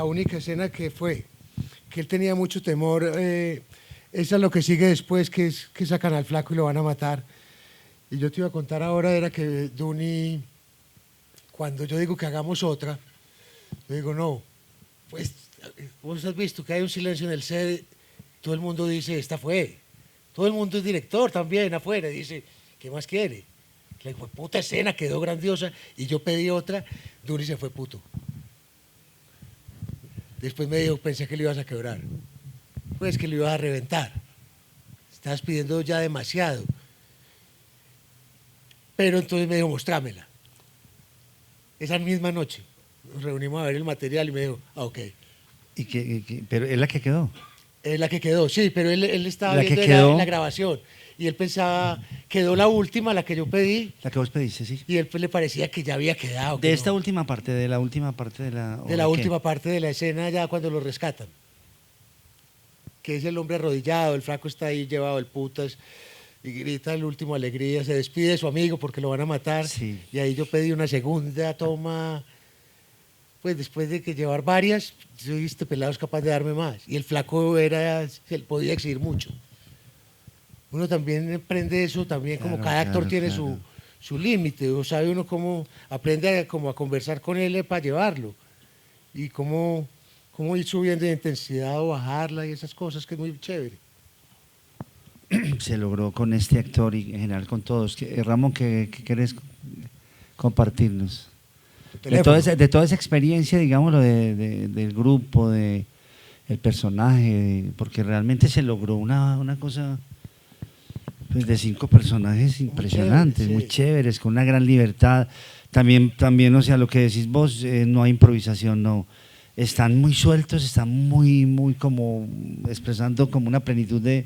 única escena que fue, que él tenía mucho temor. Esa es lo que sigue después, que es que sacan al flaco y lo van a matar. Y yo te iba a contar ahora, era que Duni, cuando yo digo que hagamos otra, yo digo, no, pues vos has visto que hay un silencio en el set, todo el mundo dice, esta fue. Todo el mundo es director también afuera, dice, ¿qué más quiere? La puta escena quedó grandiosa y yo pedí otra, Duni se fue puto. Después me dijo, pensé que le ibas a quebrar, pues que le ibas a reventar. Estabas pidiendo ya demasiado. Pero entonces me dijo, mostrámela. Esa misma noche nos reunimos a ver el material y me dijo, ah, ok. Pero es la que quedó. Es la que quedó, sí, pero él estaba La viendo que quedó. la grabación y él pensaba, quedó la última, la que yo pedí, La que vos pediste, sí. y él pues, le parecía que ya había quedado. De que esta no. última parte, de la última parte de la... De la última parte de la escena ya cuando lo rescatan. Que es el hombre arrodillado, el flaco está ahí llevado el putas y grita el último alegría, se despide de su amigo porque lo van a matar. Sí. Y ahí yo pedí una segunda toma, pues después de que llevar varias, yo dije, este pelado es capaz de darme más. Y el flaco podía exigir mucho. Uno también aprende eso, también como Claro, cada actor claro, tiene claro. su límite, o sabe uno cómo aprende como a conversar con él para llevarlo y cómo ir subiendo de intensidad o bajarla y esas cosas que es muy chévere. Se logró con este actor y en general con todos. Ramón, ¿qué querés compartirnos? De toda esa experiencia, digámoslo, del grupo, del personaje, porque realmente se logró una cosa pues, de 5 personajes impresionantes, chévere, sí. muy chéveres, con una gran libertad. También, o sea, lo que decís vos, no hay improvisación, no. Están muy sueltos, están muy como expresando como una plenitud de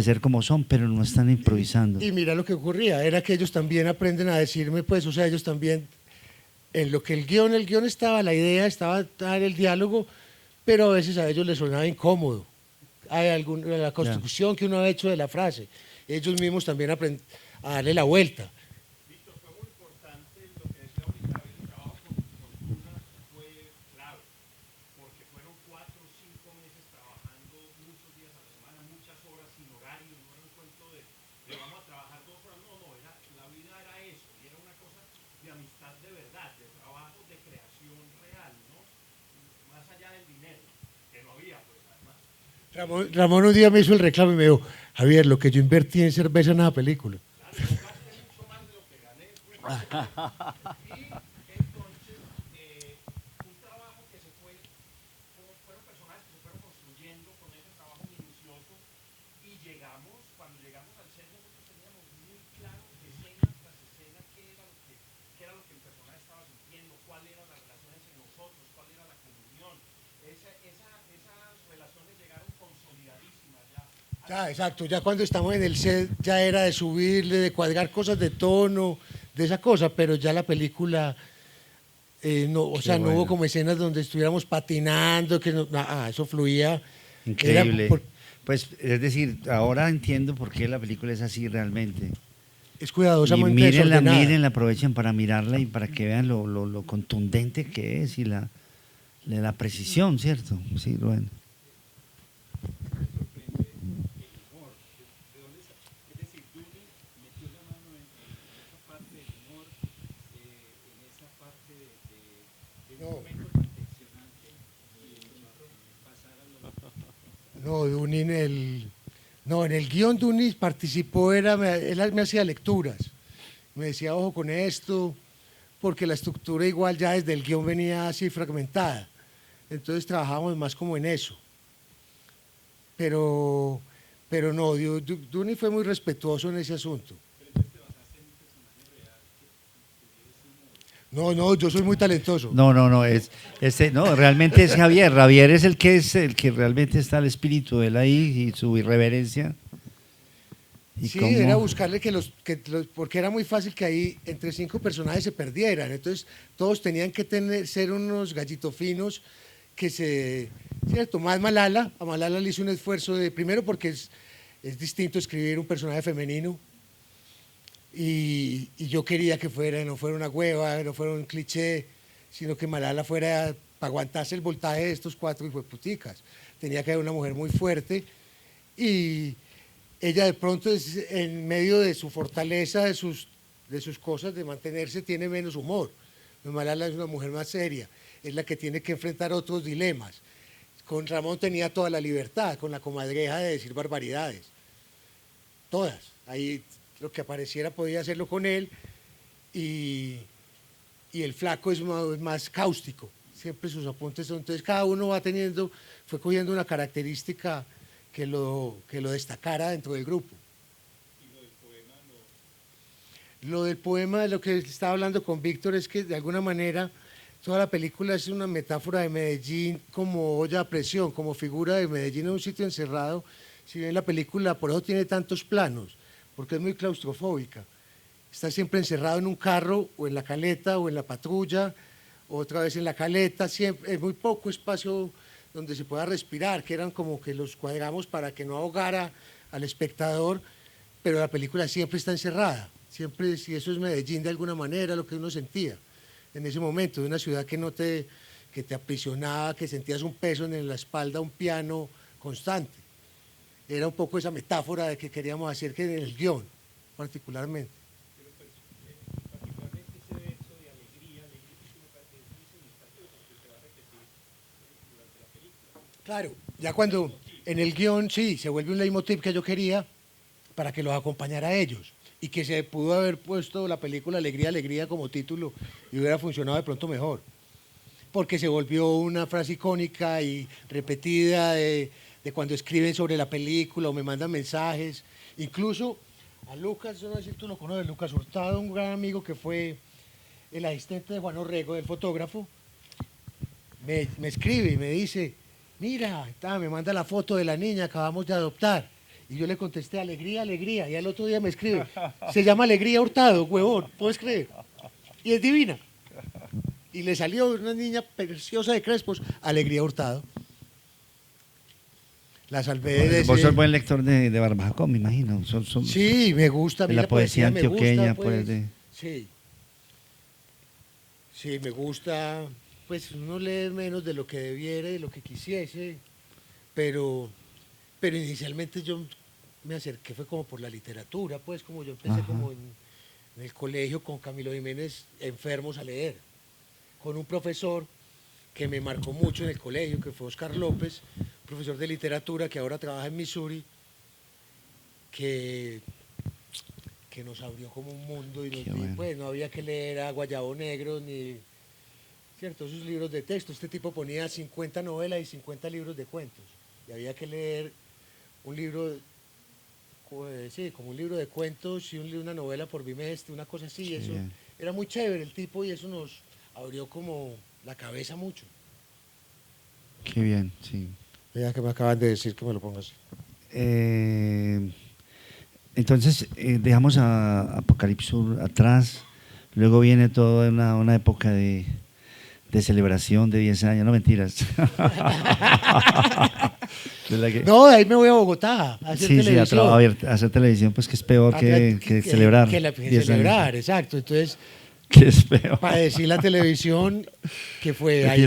ser como son, pero no están improvisando. Y mira lo que ocurría, era que ellos también aprenden a decirme, pues, o sea, ellos también, en lo que el guión estaba, la idea estaba dar el diálogo, pero a veces a ellos les sonaba incómodo. Hay la construcción que uno ha hecho de la frase. Ellos mismos también aprenden a darle la vuelta. Víctor, fue muy importante lo que decía ahorita, el trabajo con Luna fue clave, porque fueron 4 o 5 meses trabajando muchos días a la semana, muchas horas sin horario, no era un cuento de vamos a trabajar 2 horas, no, la vida era eso, y era una cosa de amistad de verdad, de trabajo, de creación real, ¿no? Más allá del dinero, que no había, pues, además. Ramón un día me hizo el reclamo y me dijo, Javier, lo que yo invertí en cerveza en esa película. Entonces, un trabajo que fueron personajes que se fueron construyendo con ese trabajo minucioso y cuando llegamos al set nosotros teníamos muy claro escena tras escena qué era lo que el personaje estaba sintiendo, cuáles eran las relaciones en nosotros, cuál era la comunión. Esas relaciones llegaron consolidadísimas ya. Ya, exacto, ya cuando estamos en el set ya era de subirle, de cuadrar cosas de tono, de esa cosa, pero ya la película, no, o sea, no hubo como escenas donde estuviéramos patinando, que eso fluía. Increíble. Pues, es decir, ahora entiendo por qué la película es así realmente. Es Y cuidadosamente mírenla, desordenada. aprovechen para mirarla y para que vean lo contundente que es y la precisión, ¿cierto? Sí, Rubén. No, Duni en el guión Duni participó, él me hacía lecturas, me decía, ojo con esto, porque la estructura igual ya desde el guión venía así fragmentada, entonces trabajábamos más como en eso. Pero no, Duni fue muy respetuoso en ese asunto. No, yo soy muy talentoso. No, realmente es Javier. Javier es el que realmente está el espíritu de él ahí y su irreverencia. ¿Y sí, cómo? era buscarle porque era muy fácil que ahí entre 5 personajes se perdieran, entonces todos tenían que ser unos gallitos finos ¿cierto? Más Malala, a Malala le hizo un esfuerzo primero porque es distinto escribir un personaje femenino y yo quería que no fuera una hueva, no fuera un cliché, sino que Malala fuera para aguantarse el voltaje de estos 4 hijueputicas. Tenía que haber una mujer muy fuerte y ella de pronto en medio de su fortaleza, de sus cosas, de mantenerse, tiene menos humor. Malala es una mujer más seria, es la que tiene que enfrentar otros dilemas. Con Ramón tenía toda la libertad, con la comadreja de decir barbaridades, todas. Ahí lo que apareciera podía hacerlo con él y el flaco es más cáustico, siempre sus apuntes son, entonces cada uno fue cogiendo una característica que lo destacara dentro del grupo. Lo del poema, lo que estaba hablando con Víctor es que de alguna manera toda la película es una metáfora de Medellín como olla a presión, como figura de Medellín en un sitio encerrado. Si bien la película por eso tiene tantos planos, porque es muy claustrofóbica. Está siempre encerrado en un carro o en la caleta o en la patrulla, otra vez en la caleta, siempre, es muy poco espacio donde se pueda respirar, que eran como que los cuadramos para que no ahogara al espectador, pero la película siempre está encerrada. Siempre, si eso es Medellín de alguna manera, lo que uno sentía en ese momento, de una ciudad que te aprisionaba, que sentías un peso en la espalda, un piano constante. Era un poco esa metáfora de que queríamos hacer que en el guión, particularmente. Particularmente ese verso de alegría es muy significativo porque se va a repetir durante la película. Claro, ya cuando en el guión sí, se vuelve un leitmotiv que yo quería para que los acompañara a ellos. Y que se pudo haber puesto la película Alegría, Alegría como título y hubiera funcionado de pronto mejor. Porque se volvió una frase icónica y repetida de cuando escriben sobre la película o me mandan mensajes. Incluso a Lucas, yo no sé si tú lo conoces, Lucas Hurtado, un gran amigo que fue el asistente de Juan Orrego, del fotógrafo, me escribe y me dice, mira, me manda la foto de la niña, acabamos de adoptar. Y yo le contesté, alegría, alegría. Y al otro día me escribe, se llama Alegría Hurtado, huevón, ¿puedes creer? Y es divina. Y le salió una niña preciosa de crespos, Alegría Hurtado. La salvé de Vos sos buen lector de Barbajacón, me imagino. Sí, me gusta. A mí de la poesía antioqueña, pues. pues. Sí. Sí, me gusta. Pues uno lee menos de lo que debiera, de lo que quisiese. Pero inicialmente yo me acerqué, fue como por la literatura, pues como yo empecé como en el colegio con Camilo Jiménez, enfermos a leer, con un profesor que me marcó mucho en el colegio, que fue Oscar López, profesor de literatura que ahora trabaja en Missouri, que nos abrió como un mundo y nos dijo, pues no había que leer a Guayabo Negro ni cierto esos libros de texto. Este tipo ponía 50 novelas y 50 libros de cuentos y había que leer un libro, sí, como un libro de cuentos y una novela por bimestre, una cosa así. Eso era muy chévere el tipo y eso nos abrió como la cabeza mucho. Qué bien, sí. Ya que me acaban de decir que me lo pongas. Entonces, dejamos a Apocalipsur atrás, luego viene toda una época de celebración de 10 años, no mentiras. No, de ahí me voy a Bogotá a hacer televisión. A hacer televisión, pues que es peor que celebrar. Que celebrar, exacto. Entonces, ¿qué es peor? para decir la televisión, que fue ahí.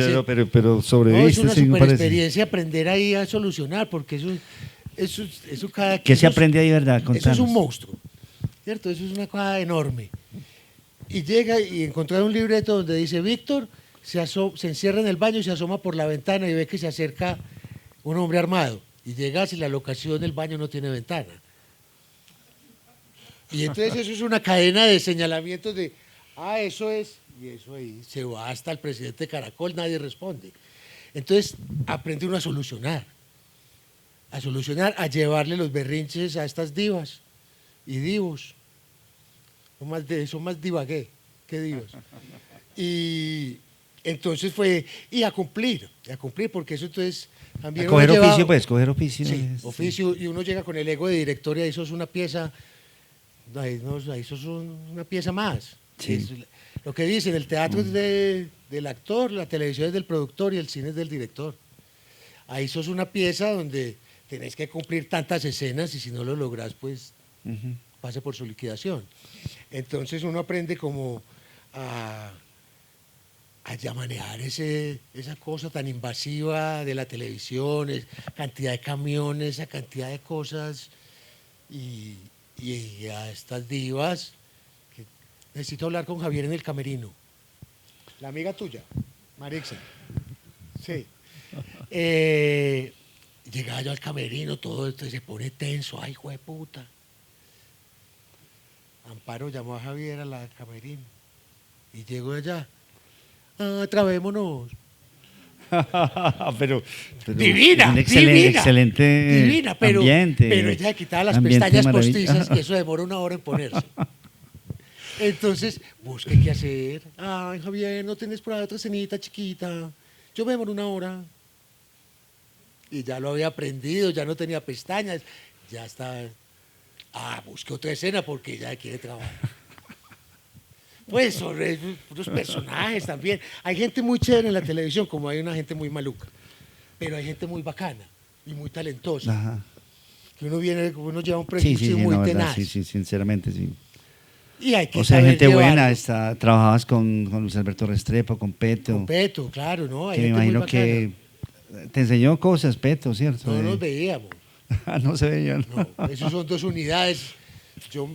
Pero sobreviviste. No, es una super experiencia aprender ahí a solucionar, porque eso cada... ¿Qué se aprende ahí, verdad? Contanos. Eso es un monstruo, ¿cierto? Eso es una cosa enorme. Y llega y encontrar un libreto donde dice, Víctor se encierra en el baño y se asoma por la ventana y ve que se acerca un hombre armado. Y llegas y la locación del baño no tiene ventana. Y entonces eso es una cadena de señalamientos de, eso es, y eso ahí se va hasta el presidente de Caracol, nadie responde. Entonces aprende uno a solucionar, a llevarle los berrinches a estas divas y divos. Son más divagué que divas. Y entonces fue, y a cumplir, porque eso entonces también... A coger oficio, pues, coger oficio. Sí, oficio, y uno llega con el ego de director y ahí sos una pieza, ahí sos una pieza más. Sí. Lo que dicen, el teatro es del actor, la televisión es del productor y el cine es del director. Ahí sos una pieza donde tenés que cumplir tantas escenas y si no lo lográs, pues pase por su liquidación. Entonces uno aprende como a ya manejar esa cosa tan invasiva de la televisión, cantidad de camiones, esa cantidad de cosas y a estas divas. Necesito hablar con Javier en el camerino. La amiga tuya, Marixa. Sí. Llegaba yo al camerino, todo esto se pone tenso. Ay, hijo de puta. Amparo llamó a Javier a la camerino. Y llego allá. Trabémonos. pero Divina, un divina, excelente divina, pero ambiente. ella quitaba las ambiente pestañas maravilloso. postizas y eso demora 1 hora en ponerse. Entonces, busqué qué hacer. Ay, Javier, no tienes por ahí otra cenita chiquita. Yo me demoro 1 hora. Y ya lo había aprendido, ya no tenía pestañas. Ya está. Busqué otra escena porque ella quiere trabajar. Pues son unos personajes también. Hay gente muy chévere en la televisión, como hay una gente muy maluca. Pero hay gente muy bacana y muy talentosa. Ajá. Que uno lleva un Sí, prejuicio muy no, verdad, tenaz. sí, sinceramente, sí. Y hay que O sea, hay saber gente buena, llevarlo. trabajabas con Luis Alberto Restrepo, con Peto, Con Peto, claro, ¿no? Hay que me gente muy imagino bacana. que te enseñó cosas, Peto, ¿cierto? No nos veíamos. No se veían. No, esos son 2 unidades. Yo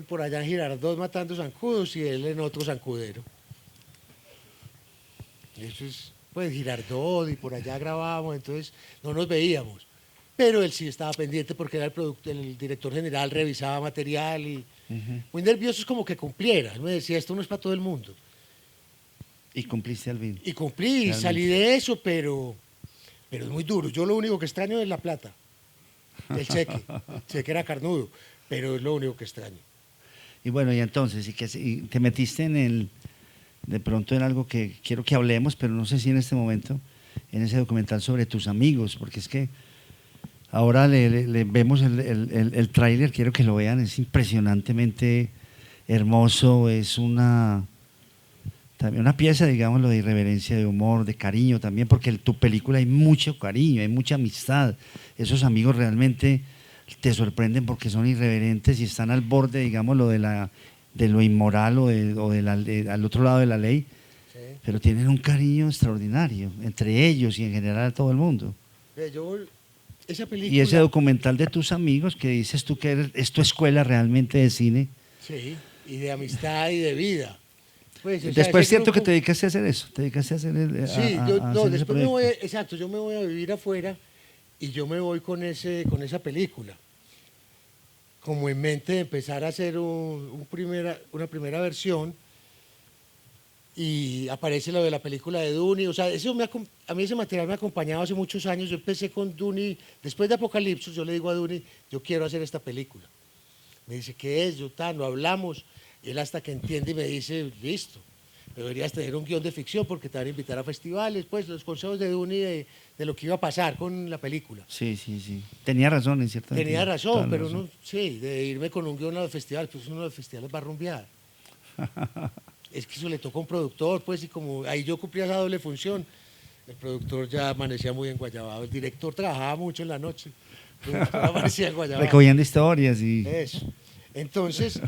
por allá en Girardot matando zancudos y él en otro zancudero. Eso es, pues, Girardot y por allá grabábamos, entonces no nos veíamos. Pero él sí estaba pendiente porque era el director general, revisaba material y muy nervioso es como que cumpliera. Él me decía, esto no es para todo el mundo. Y cumpliste al fin. Y cumplí, y salí de eso, pero es muy duro. Yo lo único que extraño es la plata, el cheque. El cheque era carnudo, pero es lo único que extraño. Y bueno, y entonces, y te metiste de pronto en algo que quiero que hablemos, pero no sé si en este momento, en ese documental sobre tus amigos, porque es que ahora le vemos el tráiler, quiero que lo vean, es impresionantemente hermoso, es también una pieza, digámoslo, de irreverencia, de humor, de cariño también, porque en tu película hay mucho cariño, hay mucha amistad, esos amigos realmente te sorprenden porque son irreverentes y están al borde, digámoslo, de lo inmoral o al otro lado de la ley, ¿Sí? pero tienen un cariño extraordinario entre ellos y en general a todo el mundo. Esa película, Y ese documental de tus amigos que dices tú que es tu escuela realmente de cine. sí, y de amistad y de vida. Pues, o sea, Después ese cierto que grupo- te dedicaste a hacer eso, te dedicaste a hacer Sí, a no, hacer ese después me voy, proyecto. exacto, yo me voy a vivir afuera y yo me voy con esa película. Como en mente de empezar a hacer una primera versión y aparece lo de la película de Duni. O sea, a mí ese material me ha acompañado hace muchos años. Yo empecé con Duni, después de Apocalipsis, yo le digo a Duni, yo quiero hacer esta película. Me dice, ¿qué es? Lo hablamos. Él hasta que entiende y me dice, listo, deberías tener un guión de ficción porque te van a invitar a festivales, pues los consejos de Duni de lo que iba a pasar con la película. Sí, sí, sí. Tenía razón en cierto Tenía sentido, razón, toda la pero razón. no, sí, de irme con un guión a los festivales, pues uno de los festivales va a rumbear. Es que eso le toca a un productor, pues, y como ahí yo cumplía esa doble función, el productor ya amanecía muy enguayabado, el director trabajaba mucho en la noche, el productor amanecía enguayabado. Recogiendo historias y... Eso. Entonces,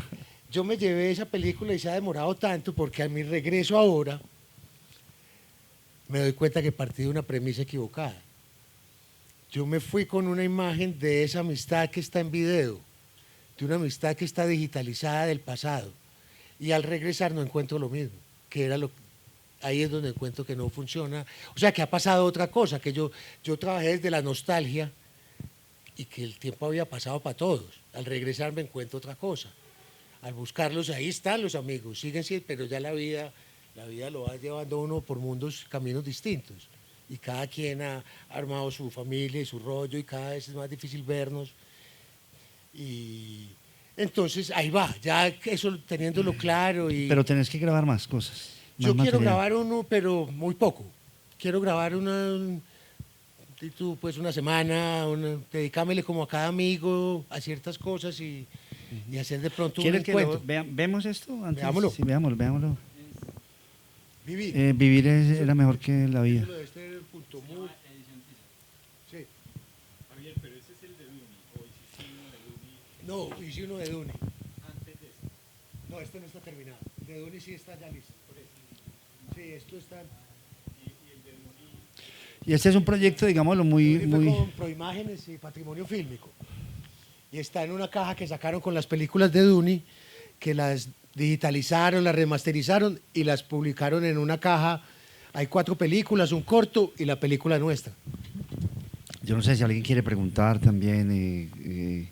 yo me llevé esa película y se ha demorado tanto porque a mi regreso ahora me doy cuenta que partí de una premisa equivocada. Yo me fui con una imagen de esa amistad que está en video, de una amistad que está digitalizada del pasado. Y al regresar no encuentro lo mismo, que era ahí es donde encuentro que no funciona. O sea, que ha pasado otra cosa, que yo trabajé desde la nostalgia y que el tiempo había pasado para todos. Al regresar me encuentro otra cosa. Al buscarlos, ahí están los amigos, siguen siendo, pero ya la vida lo va llevando uno por caminos distintos. Y cada quien ha armado su familia y su rollo y cada vez es más difícil vernos. Y entonces ahí va, ya eso teniéndolo claro. Pero tenés que grabar más cosas. Yo más quiero material. grabar uno, pero muy poco. Quiero grabar pues una semana, dedicámele como a cada amigo a ciertas cosas y hacer de pronto un ¿Quieren que encuentro. vemos esto antes? Veámoslo. Sí, veámoslo. Vivir. Vivir era mejor que la vida. Sí. Javier, pero ese es el de Duni, o hiciste uno de Duni No, hice uno de Duni. antes de eso. No, este no está terminado. De Duni sí está ya listo. Sí, esto está... Y este es un proyecto, digámoslo, muy... Duni fue muy con Proimágenes y Patrimonio Fílmico. Y está en una caja que sacaron con las películas de Duni, que las digitalizaron, las remasterizaron y las publicaron en una caja. Hay 4 películas, un corto y la película nuestra. yo no sé si alguien quiere preguntar también,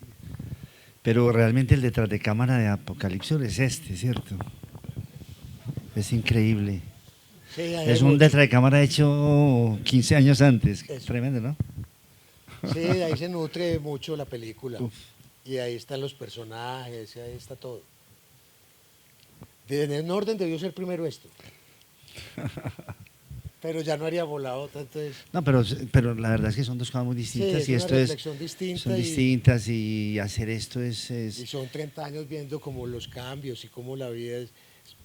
pero realmente el detrás de cámara de Apocalipsis es este, ¿cierto? Es increíble. Sí, ahí Es hay un mucho. detrás de cámara hecho 15 años antes. Eso. Tremendo, ¿no? Sí, de ahí se nutre mucho la película. Uf. Y ahí están los personajes, y ahí está todo. En orden debió ser primero esto. Pero ya no haría volado tanto eso. No, pero la verdad es que son dos cosas muy distintas Sí, y es esto una es reflexión distinta son y- distintas y hacer esto Y es son 30 años viendo como los cambios y cómo la vida es,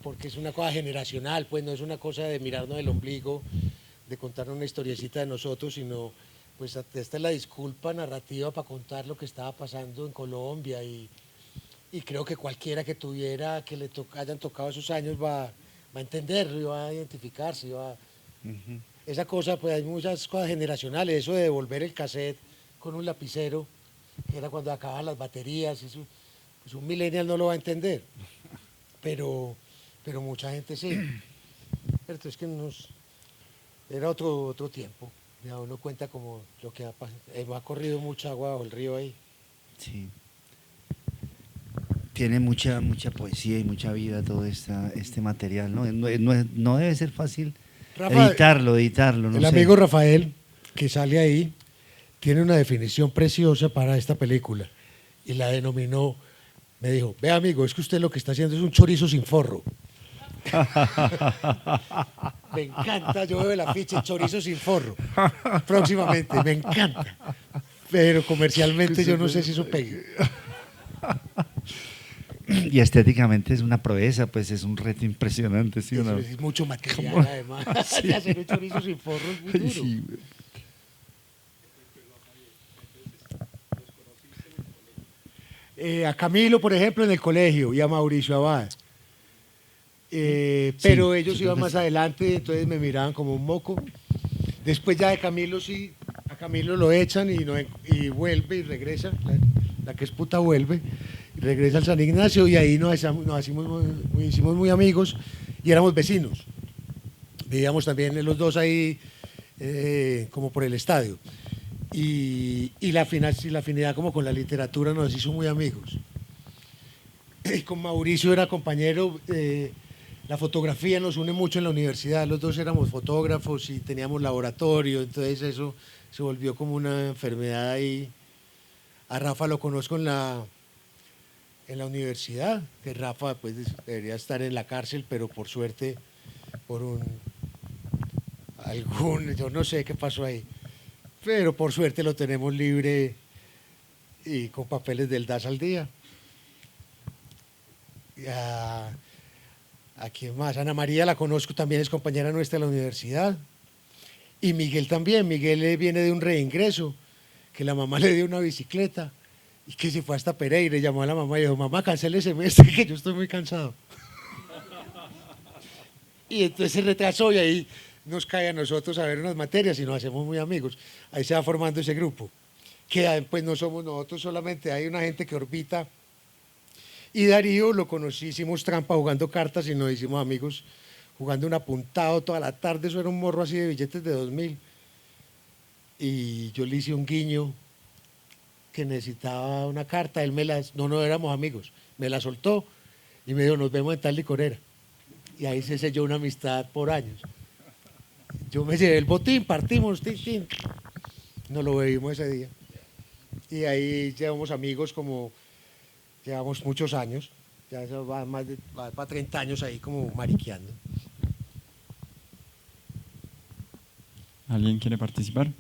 porque es una cosa generacional, pues no es una cosa de mirarnos el ombligo, de contarnos una historiecita de nosotros, sino pues esta es la disculpa narrativa para contar lo que estaba pasando en Colombia y creo que cualquiera que tuviera, que le hayan tocado esos años va a entenderlo y va a identificarse. Esa cosa, pues hay muchas cosas generacionales, eso de devolver el cassette con un lapicero, que era cuando acababan las baterías, eso, pues un millennial no lo va a entender, pero mucha gente sí. Pero es que era otro tiempo, ya uno cuenta como lo que ha corrido mucha agua bajo el río ahí. sí. Tiene mucha poesía y mucha vida todo este material, ¿no? No debe ser fácil Rafa, editarlo, no el sé. amigo Rafael, que sale ahí, tiene una definición preciosa para esta película y la denominó, me dijo, ve amigo, es que usted lo que está haciendo es un chorizo sin forro. Me encanta, yo veo el afiche chorizo sin forro, próximamente, me encanta. Pero comercialmente yo no sé si eso pegue. Y estéticamente es una proeza, pues es un reto impresionante, ¿sí o no? Es mucho material, ¿Cómo? además. De hacer un chorizo sin forro es muy duro. Sí, güey. A Camilo, por ejemplo, en el colegio y a Mauricio Abad. Pero ellos sí, iban creo que más sí. adelante, entonces me miraban como un moco. Después ya de Camilo sí, a Camilo lo echan y vuelve y regresa, la que es puta vuelve, y regresa al San Ignacio y ahí nos hicimos muy amigos y éramos vecinos. Vivíamos también los dos ahí como por el estadio. Y la afinidad como con la literatura nos hizo muy amigos. Y con Mauricio era compañero, la fotografía nos une mucho en la universidad, los dos éramos fotógrafos y teníamos laboratorio, entonces eso se volvió como una enfermedad ahí. A Rafa lo conozco en la universidad, que Rafa pues debería estar en la cárcel, pero por suerte, yo no sé qué pasó ahí, pero por suerte lo tenemos libre y con papeles del DAS al día. ¿A quién más? Ana María la conozco, también es compañera nuestra de la universidad. Y Miguel también. Miguel viene de un reingreso, que la mamá le dio una bicicleta y que se fue hasta Pereira y llamó a la mamá y dijo, mamá, cancele el semestre que yo estoy muy cansado. Y entonces se retrasó y ahí nos cae a nosotros a ver unas materias y nos hacemos muy amigos. Ahí se va formando ese grupo, que pues no somos nosotros solamente, hay una gente que orbita. Y Darío lo conocí, hicimos trampa jugando cartas y nos hicimos amigos jugando un apuntado toda la tarde, eso era un morro así de billetes de 2000. Y yo le hice un guiño que necesitaba una carta, él no éramos amigos, me la soltó y me dijo, nos vemos en tal licorera. Y ahí se selló una amistad por años. Yo me llevé el botín, partimos, tin. Nos lo bebimos ese día. Y ahí llevamos amigos como... Llevamos muchos años, ya eso va para 30 años ahí como mariqueando. ¿Alguien quiere participar?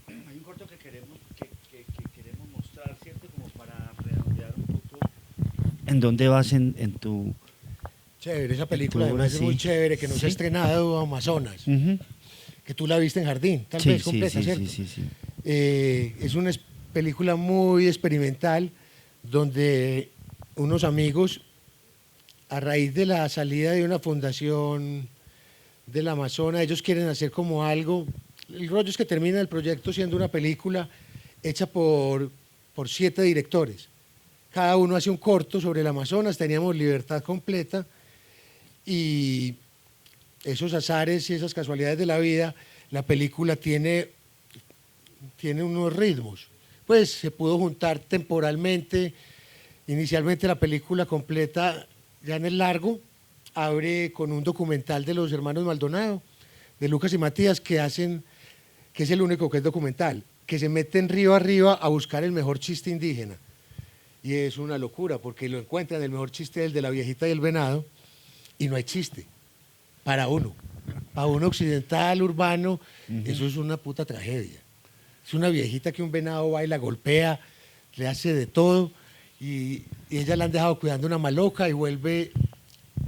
Hay un corto que queremos mostrar, ¿cierto? Como para redondear un poco. ¿En dónde vas en tu...? Chévere, esa película Tu obra, además es muy sí. chévere, que no se ha Sí. estrenado Amazonas, que tú la viste en Jardín, tal Sí, vez sí, completa, sí, ¿cierto? sí. Es una película muy experimental donde unos amigos, a raíz de la salida de una fundación del Amazonas, ellos quieren hacer como algo, el rollo es que termina el proyecto siendo una película hecha por 7 directores. Cada uno hace un corto sobre el Amazonas, teníamos libertad completa y esos azares y esas casualidades de la vida, la película tiene unos ritmos. Pues se pudo juntar temporalmente, inicialmente la película completa ya en el largo, abre con un documental de los hermanos Maldonado, de Lucas y Matías, que es el único que es documental, que se meten río arriba a buscar el mejor chiste indígena. Y es una locura, porque lo encuentran, el mejor chiste es el de la viejita y el venado, y no hay chiste, para uno occidental, urbano, eso es una puta tragedia. Es una viejita que un venado va y la golpea, le hace de todo, y ella la han dejado cuidando una maloca y vuelve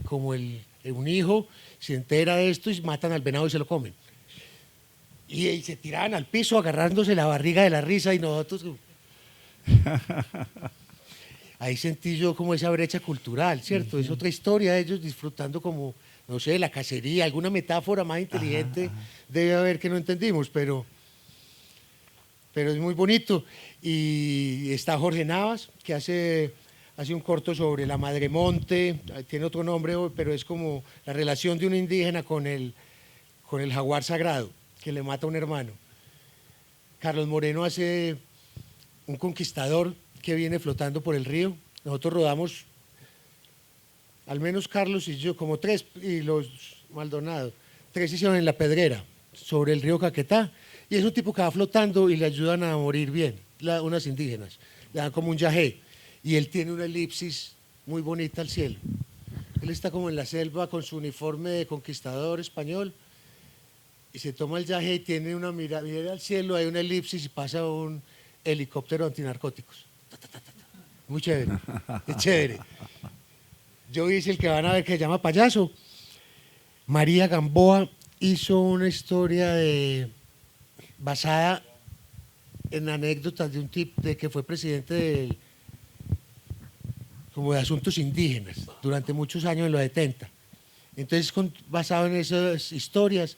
como un hijo, se entera de esto y matan al venado y se lo comen. Y se tiraban al piso agarrándose la barriga de la risa y nosotros... Ahí sentí yo como esa brecha cultural, ¿cierto? Es otra historia, ellos disfrutando como, no sé, la cacería, alguna metáfora más inteligente debe haber que no entendimos, pero es muy bonito. Y está Jorge Navas, que hace un corto sobre la Madre Monte, tiene otro nombre, pero es como la relación de un indígena con el jaguar sagrado, que le mata a un hermano. Carlos Moreno hace un conquistador que viene flotando por el río. Nosotros rodamos, al menos Carlos y yo, como 3, y los Maldonado, 3 hicieron en La Pedrera, sobre el río Caquetá, y es un tipo que va flotando y le ayudan a morir bien, unas indígenas, le dan como un yagé, y él tiene una elipsis muy bonita al cielo. Él está como en la selva con su uniforme de conquistador español, y se toma el yagé y tiene una mira al cielo, hay una elipsis y pasa un helicóptero antinarcóticos. Muy chévere, es chévere. Yo hice el que van a ver que se llama Payaso. María Gamboa hizo una historia basada en anécdotas de un tipo que fue presidente como de asuntos indígenas durante muchos años en los 70. Entonces, basado en esas historias,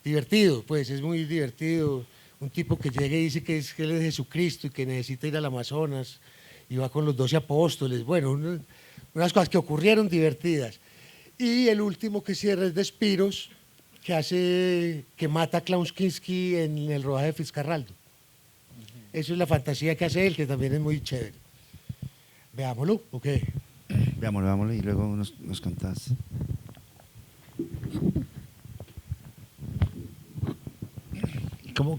divertido, pues es muy divertido. Un tipo que llega y dice que él es Jesucristo y que necesita ir al Amazonas y va con los 12 apóstoles. Bueno, unas cosas que ocurrieron divertidas. Y el último que cierra es de Spiros, que mata a Klaus Kinski en el rodaje de Fitzcarraldo. Eso es la fantasía que hace él, que también es muy chévere. Veámoslo, ¿ok? Veámoslo y luego nos contás.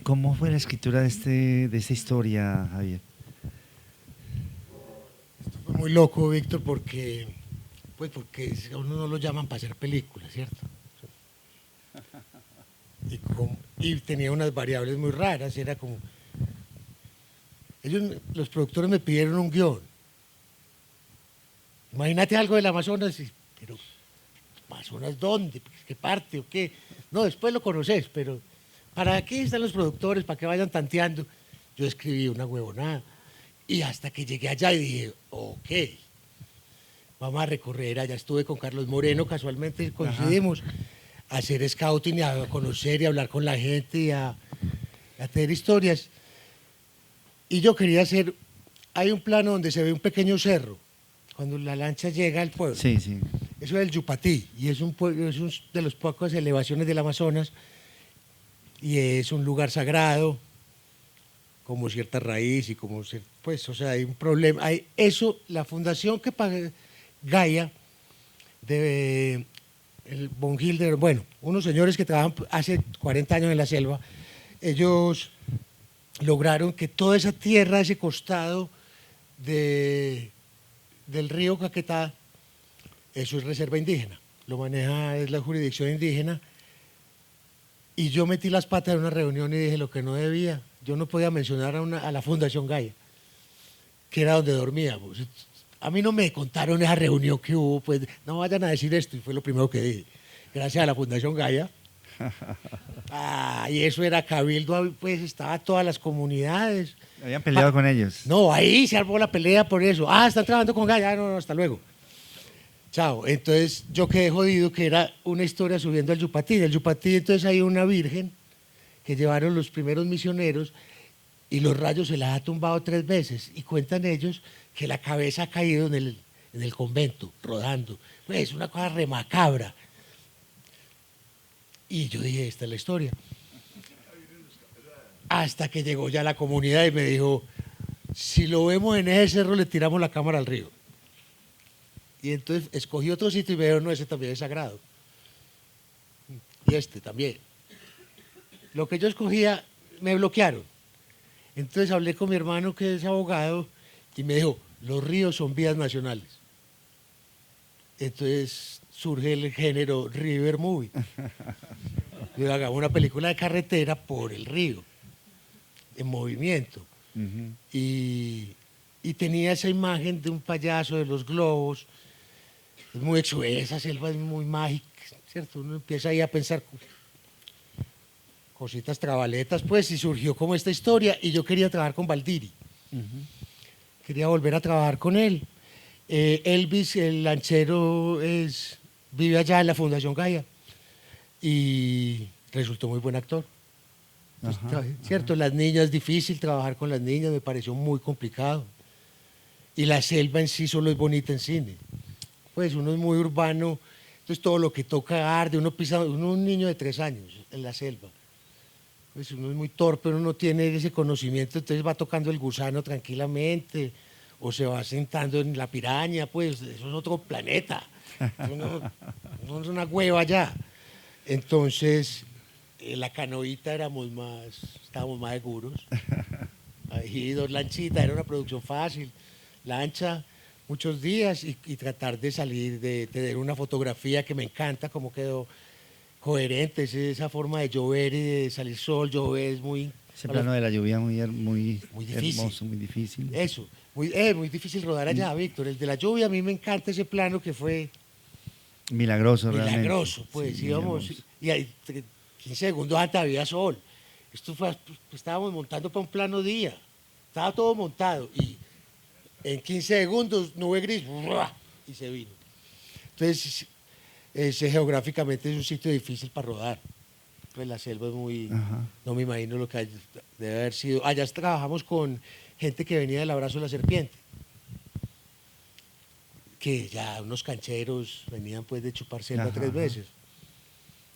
¿Cómo fue la escritura de esta historia, Javier? Esto fue muy loco, Víctor, porque a uno no lo llaman para hacer películas, ¿cierto? Y tenía unas variables muy raras, era como... Los productores me pidieron un guión. Imagínate algo del Amazonas, pero ¿Amazonas dónde? ¿Qué parte o qué? No, después lo conoces, pero... ¿Para qué están los productores? ¿Para que vayan tanteando? Yo escribí una huevonada. Y hasta que llegué allá y dije, ok, vamos a recorrer. Allá estuve con Carlos Moreno, casualmente coincidimos, a hacer scouting y a conocer y a hablar con la gente y a tener historias. Y yo quería hacer, hay un plano donde se ve un pequeño cerro, cuando la lancha llega al pueblo. Sí, sí. Eso es el Yupatí, y es de las pocas elevaciones del Amazonas, y es un lugar sagrado, como cierta raíz y como, pues, o sea, hay un problema. La fundación que paga Gaia, el Von Hilder, bueno, unos señores que trabajan hace 40 años en la selva, ellos lograron que toda esa tierra, ese costado del río Caquetá, eso es reserva indígena, es la jurisdicción indígena. Y yo metí las patas en una reunión y dije lo que no debía. Yo no podía mencionar a la Fundación Gaia, que era donde dormíamos. A mí no me contaron esa reunión que hubo, pues no vayan a decir esto, y fue lo primero que dije. Gracias a la Fundación Gaia, Y eso era cabildo, pues estaba todas las comunidades. Habían peleado con ellos. No, ahí se armó la pelea por eso. Están trabajando con Gaya. No, hasta luego. Chao. Entonces yo quedé jodido, que era una historia subiendo al Yupatí. Del Yupatí entonces hay una virgen que llevaron los primeros misioneros y los rayos se la ha tumbado 3 veces. Y cuentan ellos que la cabeza ha caído en el convento, rodando. Pues una cosa remacabra. Y yo dije, esta es la historia. Hasta que llegó ya la comunidad y me dijo, si lo vemos en ese cerro le tiramos la cámara al río. Y entonces escogí otro sitio y me dijeron, no, ese también es sagrado. Y este también. Lo que yo escogía, me bloquearon. Entonces hablé con mi hermano que es abogado y me dijo, los ríos son vías nacionales. Entonces surge el género River Movie. Yo hagamos una película de carretera por el río, en movimiento. Y tenía esa imagen de un payaso de los globos. Es muy esa selva es muy mágica, ¿cierto? Uno empieza ahí a pensar cositas trabaletas, pues, y surgió como esta historia. Y yo quería trabajar con Valdiri. Quería volver a trabajar con él. Elvis, el lanchero, vive allá en la Fundación Gaia y resultó muy buen actor. ¿Cierto? Las niñas, es difícil trabajar con las niñas, me pareció muy complicado. Y la selva en sí solo es bonita en cine. Pues uno es muy urbano, entonces todo lo que toca arde, uno es un niño de 3 años en la selva. Pues uno es muy torpe, uno no tiene ese conocimiento, entonces va tocando el gusano tranquilamente o se va sentando en la piraña, pues eso es otro planeta. No es una hueva allá. Entonces, la canoita estábamos más seguros. Ahí 2 lanchitas, era una producción fácil. Lancha, muchos días y tratar de salir, de tener una fotografía que me encanta, cómo quedó coherente, esa forma de llover y de salir sol, llover es muy... Ese plano de la lluvia muy difícil. Hermoso, muy difícil. Eso, muy difícil rodar allá, Víctor. El de la lluvia, a mí me encanta ese plano que fue... Milagroso, realmente. Milagroso, pues, sí, íbamos, y ahí 15 segundos antes había sol. Estábamos montando para un plano día, estaba todo montado y en 15 segundos nube gris y se vino. Entonces, geográficamente es un sitio difícil para rodar. Pues la selva es muy... No me imagino lo que debe haber sido. Allá trabajamos con gente que venía del Abrazo de la Serpiente, que ya unos cancheros venían pues de chupar selva 3 veces.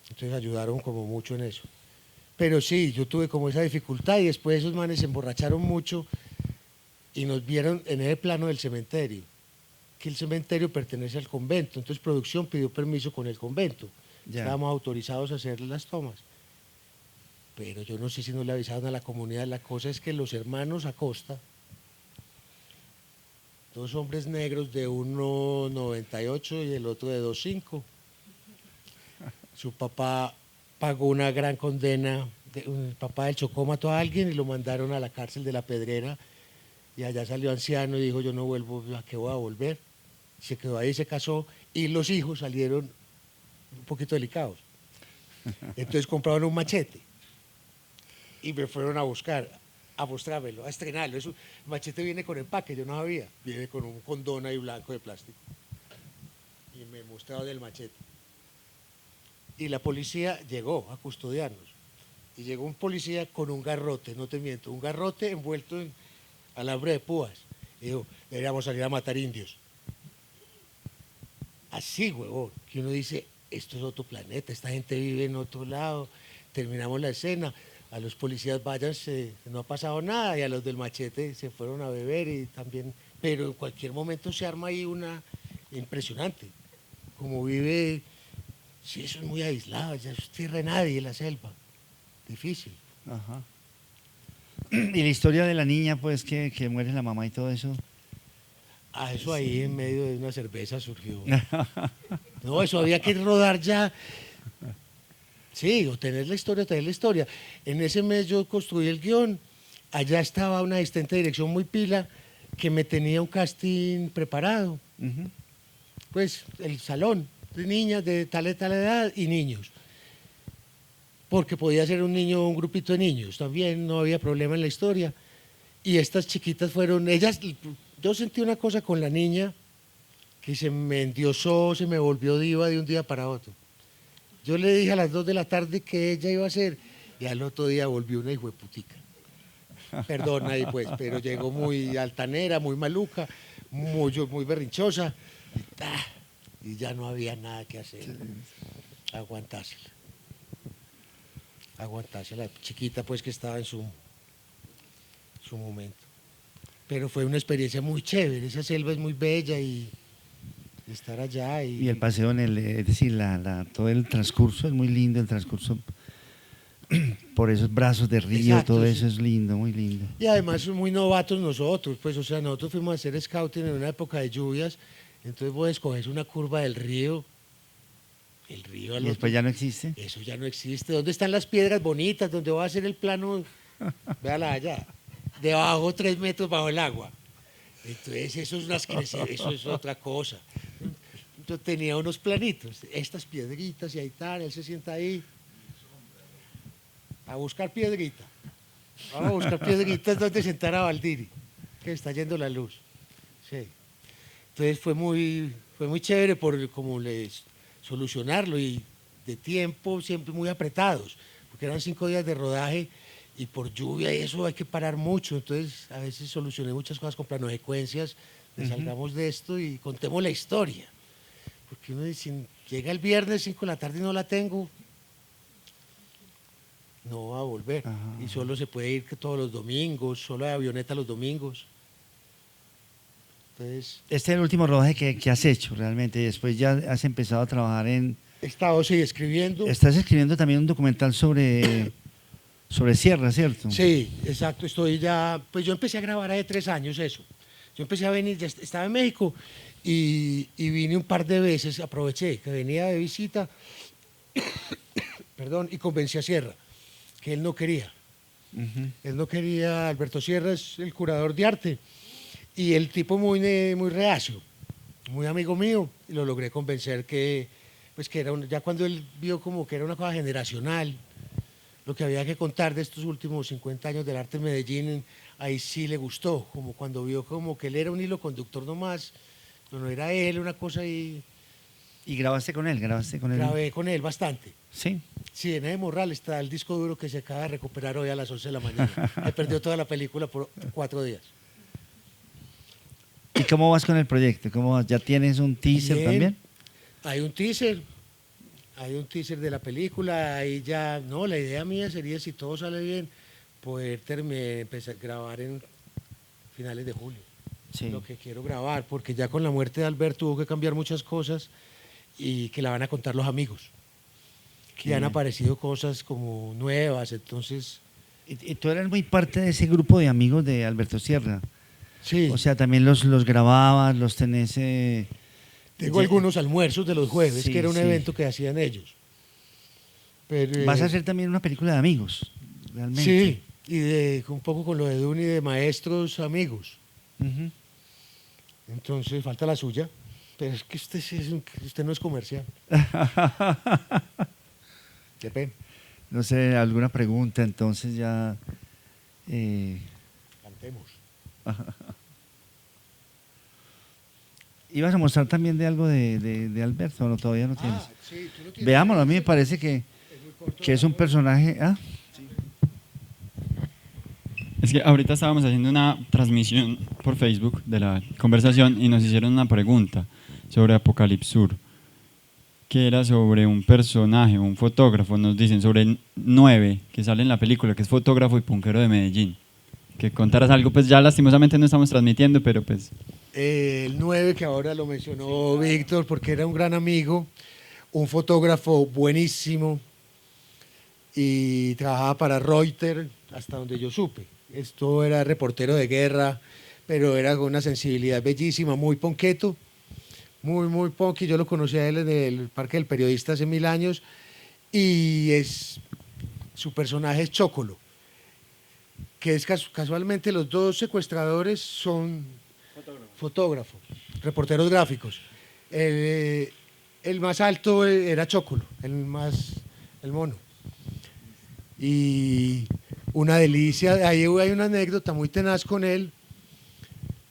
Entonces ayudaron como mucho en eso. Pero sí, yo tuve como esa dificultad y después esos manes se emborracharon mucho y nos vieron en ese plano del cementerio, que el cementerio pertenece al convento. Entonces producción pidió permiso con el convento. Estábamos autorizados a hacer las tomas. Pero yo no sé si no le avisaron a la comunidad. La cosa es que los hermanos Acosta, 2 hombres negros de 1,98 y el otro de 2,5. Su papá pagó una gran condena. El papá del Chocó mató a alguien y lo mandaron a la cárcel de La Pedrera. Y allá salió anciano y dijo, yo no vuelvo, ¿a qué voy a volver? Se quedó ahí, se casó y los hijos salieron un poquito delicados. Entonces compraron un machete y me fueron a buscar, a mostrármelo, a estrenarlo. El machete viene con empaque, yo no sabía. Viene con un condón ahí blanco de plástico. Y me mostraron el machete. Y la policía llegó a custodiarnos. Y llegó un policía con un garrote, no te miento, un garrote envuelto en alambre de púas. Y dijo, deberíamos salir a matar indios. Así, huevón, que uno dice, esto es otro planeta, esta gente vive en otro lado. Terminamos la escena, a los policías váyanse, no ha pasado nada, y a los del machete se fueron a beber y también, pero en cualquier momento se arma ahí una impresionante. Como vive, sí, eso es muy aislado, ya es tierra de nadie en la selva, difícil. Y la historia de la niña, pues, que muere la mamá y todo eso. Eso ahí en medio de una cerveza surgió. No, eso había que rodar ya. Sí, o tener la historia, En ese mes yo construí el guión, allá estaba una asistente de dirección muy pila que me tenía un casting preparado. Pues el salón de niñas de tal edad y niños. porque podía ser un niño, un grupito de niños, también no había problema en la historia. Y estas chiquitas fueron, ellas, yo sentí una cosa con la niña que se me endiosó, se me volvió diva de un día para otro. Yo le dije a las 2 de la tarde que ella iba a ser, y al otro día volvió una hijueputica. Perdón ahí pues, pero llegó muy altanera, muy maluca, muy berrinchosa, y ya no había nada que hacer. Aguantársela. Aguantársela, chiquita pues que estaba en su momento. Pero fue una experiencia muy chévere, esa selva es muy bella y estar allá. Y el paseo es decir, todo el transcurso es muy lindo, el transcurso por esos brazos de río, Exacto, todo sí. eso es lindo, muy lindo. Y además son muy novatos nosotros, pues o sea, nosotros fuimos a hacer scouting en una época de lluvias, entonces vos escoges una curva del río, el río al Y después otro- ya no existe. Eso ya no existe. ¿Dónde están las piedras bonitas? ¿Dónde va a ser el plano? Véala allá. Debajo, 3 metros bajo el agua. Entonces, eso es, eso es otra cosa. Yo tenía unos planitos, estas piedritas y ahí tal, él se sienta ahí. A buscar piedrita. Vamos a buscar piedritas donde sentar a Valdiri, que está yendo la luz. Sí. Entonces fue muy chévere por como les solucionarlo y de tiempo siempre muy apretados, porque eran 5 días de rodaje y por lluvia y eso hay que parar mucho. Entonces a veces solucioné muchas cosas con planosecuencias, de salgamos de esto y contemos la historia. Porque uno dice, llega el viernes 5 de la tarde y no la tengo, no va a volver. Ajá. Y solo se puede ir que todos los domingos, solo hay avioneta los domingos. Entonces, Este es el último rodaje que has hecho realmente. Y después ya has empezado a trabajar en... he estado sí, escribiendo. Estás escribiendo también un documental sobre Sierra, ¿cierto? Sí, exacto. Estoy ya, pues yo empecé a grabar hace 3 años eso. Yo empecé a venir, ya estaba en México y vine un par de veces, aproveché que venía de visita, perdón, y convencí a Sierra, que él no quería. Ujú. Él no quería, Alberto Sierra es el curador de arte y el tipo muy reacio, muy amigo mío, y lo logré convencer que, pues que era ya cuando él vio como que era una cosa generacional, lo que había que contar de estos últimos 50 años del arte en Medellín, ahí sí le gustó, como cuando vio como que él era un hilo conductor nomás, no era él, una cosa y ¿Y grabaste con él? grabé con él bastante. Sí. Sí, en Eje Morral está el disco duro que se acaba de recuperar hoy a las 11 de la mañana. Me perdió toda la película por 4 días. ¿Y cómo vas con el proyecto? ¿Cómo vas? ¿Ya tienes un teaser Bien. también? Hay un teaser de la película, ahí ya, no, la idea mía sería, si todo sale bien, poder empezar a grabar en finales de julio. Sí. Lo que quiero grabar, porque ya con la muerte de Albert tuvo que cambiar muchas cosas y que la van a contar los amigos. Qué Que han bien. aparecido cosas como nuevas, entonces, Y tú eres muy parte de ese grupo de amigos de Alberto Sierra. sí, O sea, también los grababas, los tenés... tengo ya- algunos almuerzos de los jueves, Sí, que era un sí. evento que hacían ellos. Pero, Vas a hacer también una película de amigos, realmente. sí, y un poco con lo de Duni, de maestros amigos. Ujú. Entonces falta la suya, pero es que usted, usted no es comercial. Qué pena. No sé, alguna pregunta, entonces ya... Cantemos. ¿Ibas a mostrar también de algo de Alberto o no, todavía no tienes? Sí, tú lo tienes. Veámoslo, a mí me parece que es un personaje... ¿Ah? Es que ahorita estábamos haciendo una transmisión por Facebook de la conversación y nos hicieron una pregunta sobre Apocalipsur, que era sobre un personaje, un fotógrafo, nos dicen sobre 9, que sale en la película, que es fotógrafo y punkero de Medellín. Que contaras algo, pues ya lastimosamente no estamos transmitiendo, pero pues... El 9, que ahora lo mencionó Víctor, porque era un gran amigo, un fotógrafo buenísimo y trabajaba para Reuters, hasta donde yo supe. Esto era reportero de guerra, pero era con una sensibilidad bellísima, muy ponqueto, muy punk. Y yo lo conocí a él en el Parque del Periodista hace 1000 años y su personaje es Chocolo, que es casualmente los 2 secuestradores son fotógrafos, reporteros gráficos. El más alto era Chocolo, el mono. y una delicia. Ahí hay una anécdota muy tenaz con él,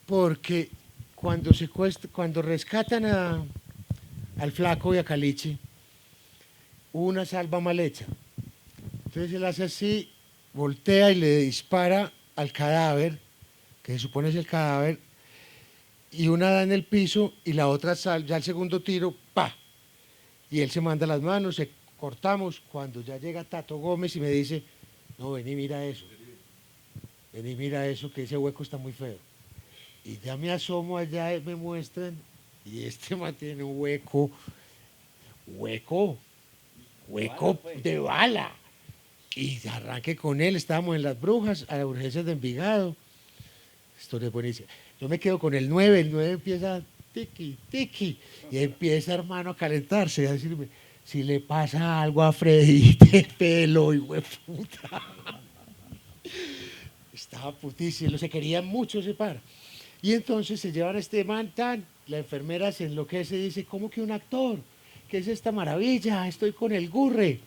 porque cuando rescatan al flaco y a Caliche, hubo una salva mal hecha. Entonces él hace así, voltea y le dispara al cadáver, que se supone es el cadáver, y una da en el piso y la otra sale, ya el segundo tiro, ¡pa! Y él se manda las manos, cortamos, cuando ya llega Tato Gómez y me dice, no, vení, mira eso, que ese hueco está muy feo. Y ya me asomo allá, me muestran, y este man tiene un hueco de bala. Y arranqué con él, estábamos en Las Brujas, a las urgencias de Envigado. Historia buenísima. Yo me quedo con el 9 empieza tiqui, tiqui, y empieza, hermano, a calentarse, a decirme, si le pasa algo a Freddy, te pelo, hijo de puta. Estaba putísimo, se querían mucho ese par. Y entonces se llevan a este man tan, la enfermera se enloquece y dice, ¿cómo que un actor? ¿Qué es esta maravilla? Estoy con el Gurre.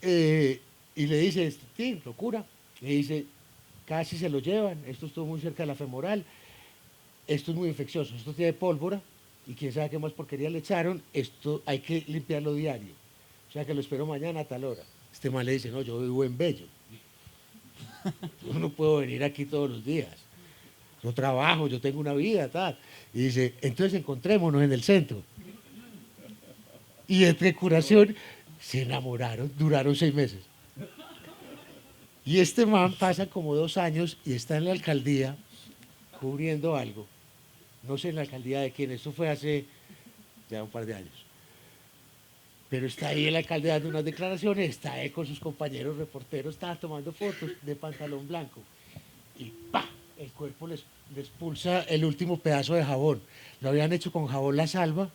Y le dice, sí, locura. Le dice, casi se lo llevan, esto estuvo muy cerca de la femoral, esto es muy infeccioso, esto tiene pólvora y quién sabe qué más porquería le echaron, esto hay que limpiarlo diario. O sea que lo espero mañana a tal hora. Este man le dice, no, yo vivo en Bello. Yo no puedo venir aquí todos los días. Yo trabajo, yo tengo una vida, tal. Y dice, entonces encontrémonos en el centro. Y entre curación se enamoraron, duraron 6 meses. Y este man pasa como 2 años y está en la alcaldía cubriendo algo. No sé en la alcaldía de quién, esto fue hace ya un par de años. Pero está ahí el alcalde dando unas declaraciones, está él con sus compañeros reporteros, está tomando fotos de pantalón blanco. Y ¡pa! El cuerpo les pulsa el último pedazo de jabón. Lo habían hecho con jabón La Salva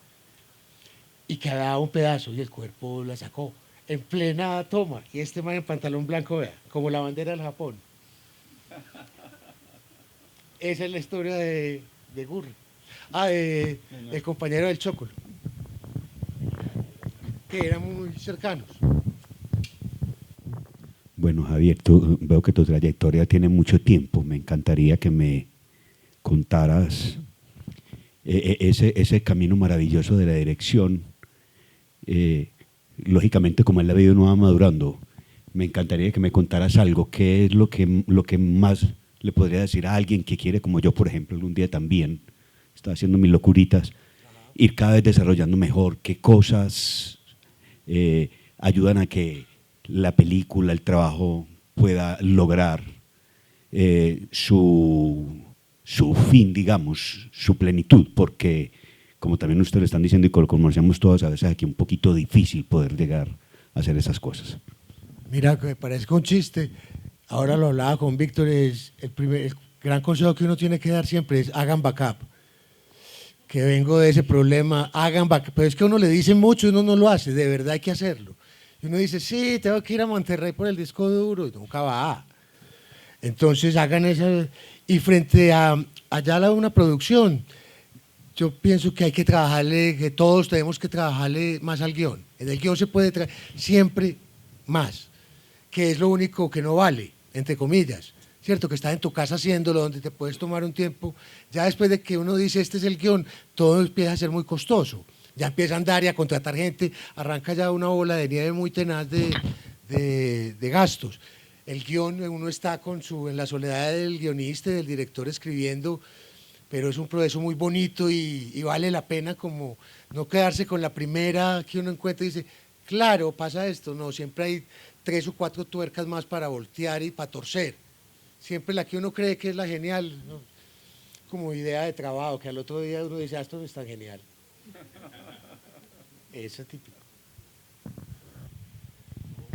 y quedaba un pedazo y el cuerpo la sacó en plena toma. Y este man en pantalón blanco, vea, como la bandera del Japón. Esa es la historia de Gurre. El compañero del Chocolo, que eran muy cercanos. Bueno, Javier, veo que tu trayectoria tiene mucho tiempo. Me encantaría que me contaras ese camino maravilloso de la dirección. Lógicamente, como en la vida uno va madurando, me encantaría que me contaras algo. ¿Qué es lo que más le podría decir a alguien que quiere, como yo, por ejemplo, algún día también, está haciendo mis locuritas, ir cada vez desarrollando mejor? ¿Qué cosas ayudan a que la película, el trabajo pueda lograr su fin, digamos, su plenitud? Porque, como también ustedes lo están diciendo y como conocemos todos, a veces aquí un poquito difícil poder llegar a hacer esas cosas. Mira, que me parezca un chiste, ahora lo hablaba con Víctor, el gran consejo que uno tiene que dar siempre es hagan backup. Que vengo de ese problema, hagan backup. Pero es que uno le dice mucho y uno no lo hace, de verdad hay que hacerlo. Y uno dice, sí, tengo que ir a Monterrey por el disco duro, y nunca va. Entonces hagan eso. Y frente a allá una producción, yo pienso que hay que trabajarle, que todos tenemos que trabajarle más al guión. En el guión se puede siempre más, que es lo único que no vale, entre comillas. ¿Cierto? Que estás en tu casa haciéndolo, donde te puedes tomar un tiempo. Ya después de que uno dice, este es el guión, todo empieza a ser muy costoso. Ya empieza a andar y a contratar gente, arranca ya una bola de nieve muy tenaz de gastos. El guión, uno está en la soledad del guionista y del director escribiendo, pero es un proceso muy bonito y vale la pena como no quedarse con la primera que uno encuentra y dice, claro, pasa esto. No, siempre hay 3 o 4 tuercas más para voltear y para torcer. Siempre la que uno cree que es la genial, ¿no? Como idea de trabajo, que al otro día uno dice, esto no es tan genial. Eso es típico.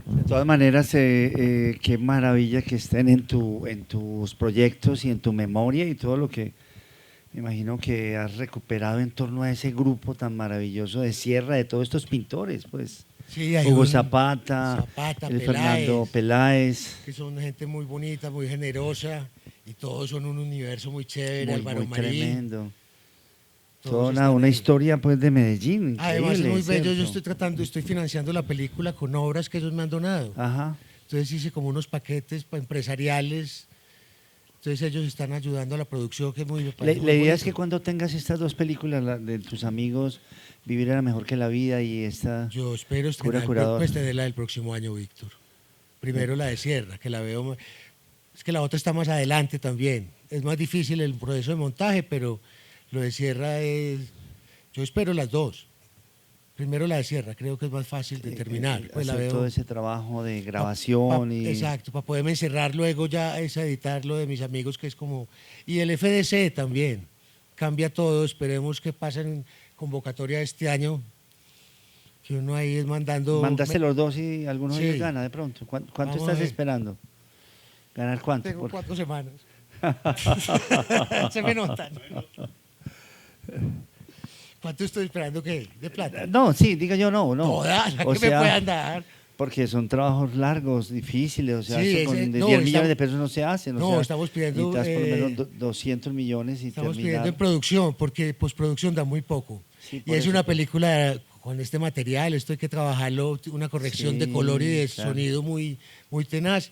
De todas maneras, qué maravilla que estén en tus proyectos y en tu memoria y todo lo que me imagino que has recuperado en torno a ese grupo tan maravilloso de Sierra, de todos estos pintores, pues. Sí, hay Hugo Zapata, el Fernando Peláez. Que son gente muy bonita, muy generosa y todos son un universo muy chévere, Muy, Álvaro muy Marín. tremendo. Todos Toda están una ahí. historia pues de Medellín. Además es increíble, muy bello, yo ¿cierto? estoy financiando la película con obras que ellos me han donado. Ajá. Entonces hice como unos paquetes empresariales. Entonces ellos están ayudando a la producción, que es muy me La, parece la muy idea es bonito. que cuando tengas estas dos películas, la de tus amigos, Vivir era mejor que la vida y esta Yo espero Cura estrenar, Curador. pues, tener la del próximo año, Víctor. Primero la de Sierra, que la veo. Es que la otra está más adelante también. Es más difícil el proceso de montaje, pero lo de Sierra es. Yo espero las dos. Primero la de Sierra, creo que es más fácil de terminar. Pues la hacer veo. todo ese trabajo de grabación y Exacto, para poderme encerrar luego ya es editar lo de mis amigos, que es como. Y el FDC también. Cambia todo. Esperemos que pasen convocatoria este año. Que uno ahí es mandando. mandaste los dos y alguno de Sí. ellos gana de pronto. ¿Cuánto Vamos a estás ver. esperando? ¿Ganar cuánto? Tengo Porque- 4 semanas. Se me notan. ¿Cuánto estoy esperando que de plata? No, sí, diga yo no, no. Todas, la O que sea, me puedan dar. porque son trabajos largos, difíciles, o sea, Sí, eso con ese- de no, 10 estamos- millones de pesos no se hacen. o no, sea, estamos pidiendo, necesitas por lo menos 200 millones y Estamos terminar. pidiendo en producción, porque postproducción da muy poco. Sí, Y por es eso, una pues. película con este material, esto hay que trabajarlo, una corrección de Sí, color y de claro. sonido muy, muy tenaz.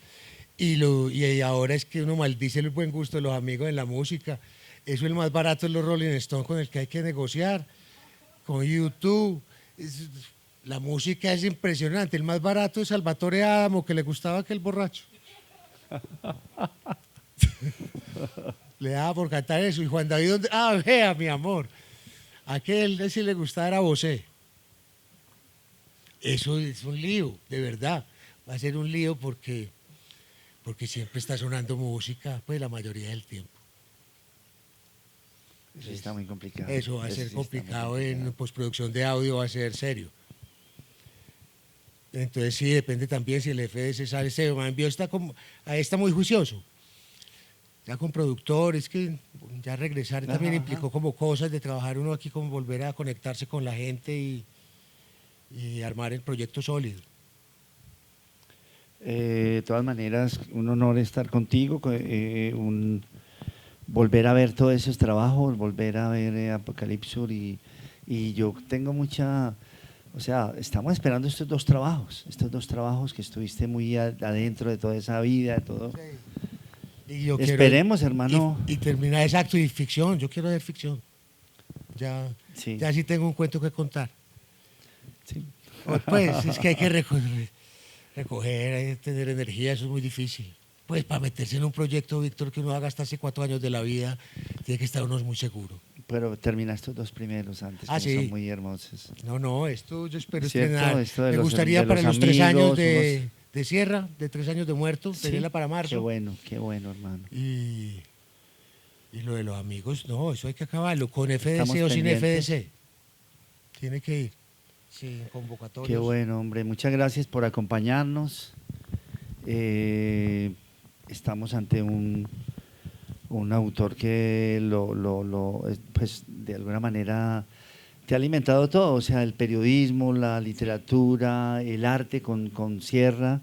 Y ahora es que uno maldice el buen gusto de los amigos en la música. Eso el más barato es los Rolling Stones con el que hay que negociar, con YouTube. La música es impresionante. El más barato es Salvatore Adamo, que le gustaba aquel borracho. Le daba por cantar eso. Y Juan David, ¿dónde? Ah, vea, mi amor. Aquel sí le gustaba era Bosé. Eso es un lío, de verdad. Va a ser un lío porque siempre está sonando música, pues la mayoría del tiempo. Eso está muy complicado. Eso va a Eso ser sí está muy complicado en complicado. postproducción de audio, va a ser serio. Entonces sí, depende también si el FDS sale. Se me envió, ahí está muy juicioso. Ya con productores, que ya regresar también Ajá, implicó como cosas de trabajar uno aquí, como volver a conectarse con la gente y armar el proyecto sólido. De todas maneras, un honor estar contigo, volver a ver todos esos trabajos, volver a ver Apocalipsur y yo tengo mucha, o sea, estamos esperando estos dos trabajos que estuviste muy adentro de toda esa vida, de todo. Y yo quiero- Esperemos, hermano. Y terminar, exacto, y ficción, yo quiero hacer ficción. Sí. Ya sí tengo un cuento que contar. Sí. Pues es que hay que recoger, hay que tener energía, eso es muy difícil. Pues para meterse en un proyecto, Víctor, que uno va a gastarse 4 años de la vida, tiene que estar uno muy seguro. Pero termina estos dos primeros antes, que Sí. son muy hermosos. No, esto yo espero ¿Cierto? estrenar. Esto de Me los- gustaría de para los los 3 años amigos, de Sierra, de 3 años de muerto, Sí, tenerla para marzo. qué bueno, hermano. Y lo de los amigos, no, eso hay que acabarlo. Con FDC Estamos o sin pendientes. FDC. Tiene que ir. Sin convocatorias. Qué bueno, hombre. Muchas gracias por acompañarnos. Estamos ante un autor que pues, de alguna manera te ha alimentado todo, o sea, el periodismo, la literatura, el arte con Sierra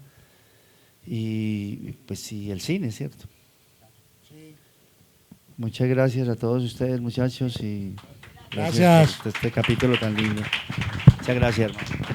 y pues sí, el cine, ¿cierto? Muchas gracias a todos ustedes, muchachos, y Gracias. por este capítulo tan lindo. Muchas gracias, hermano.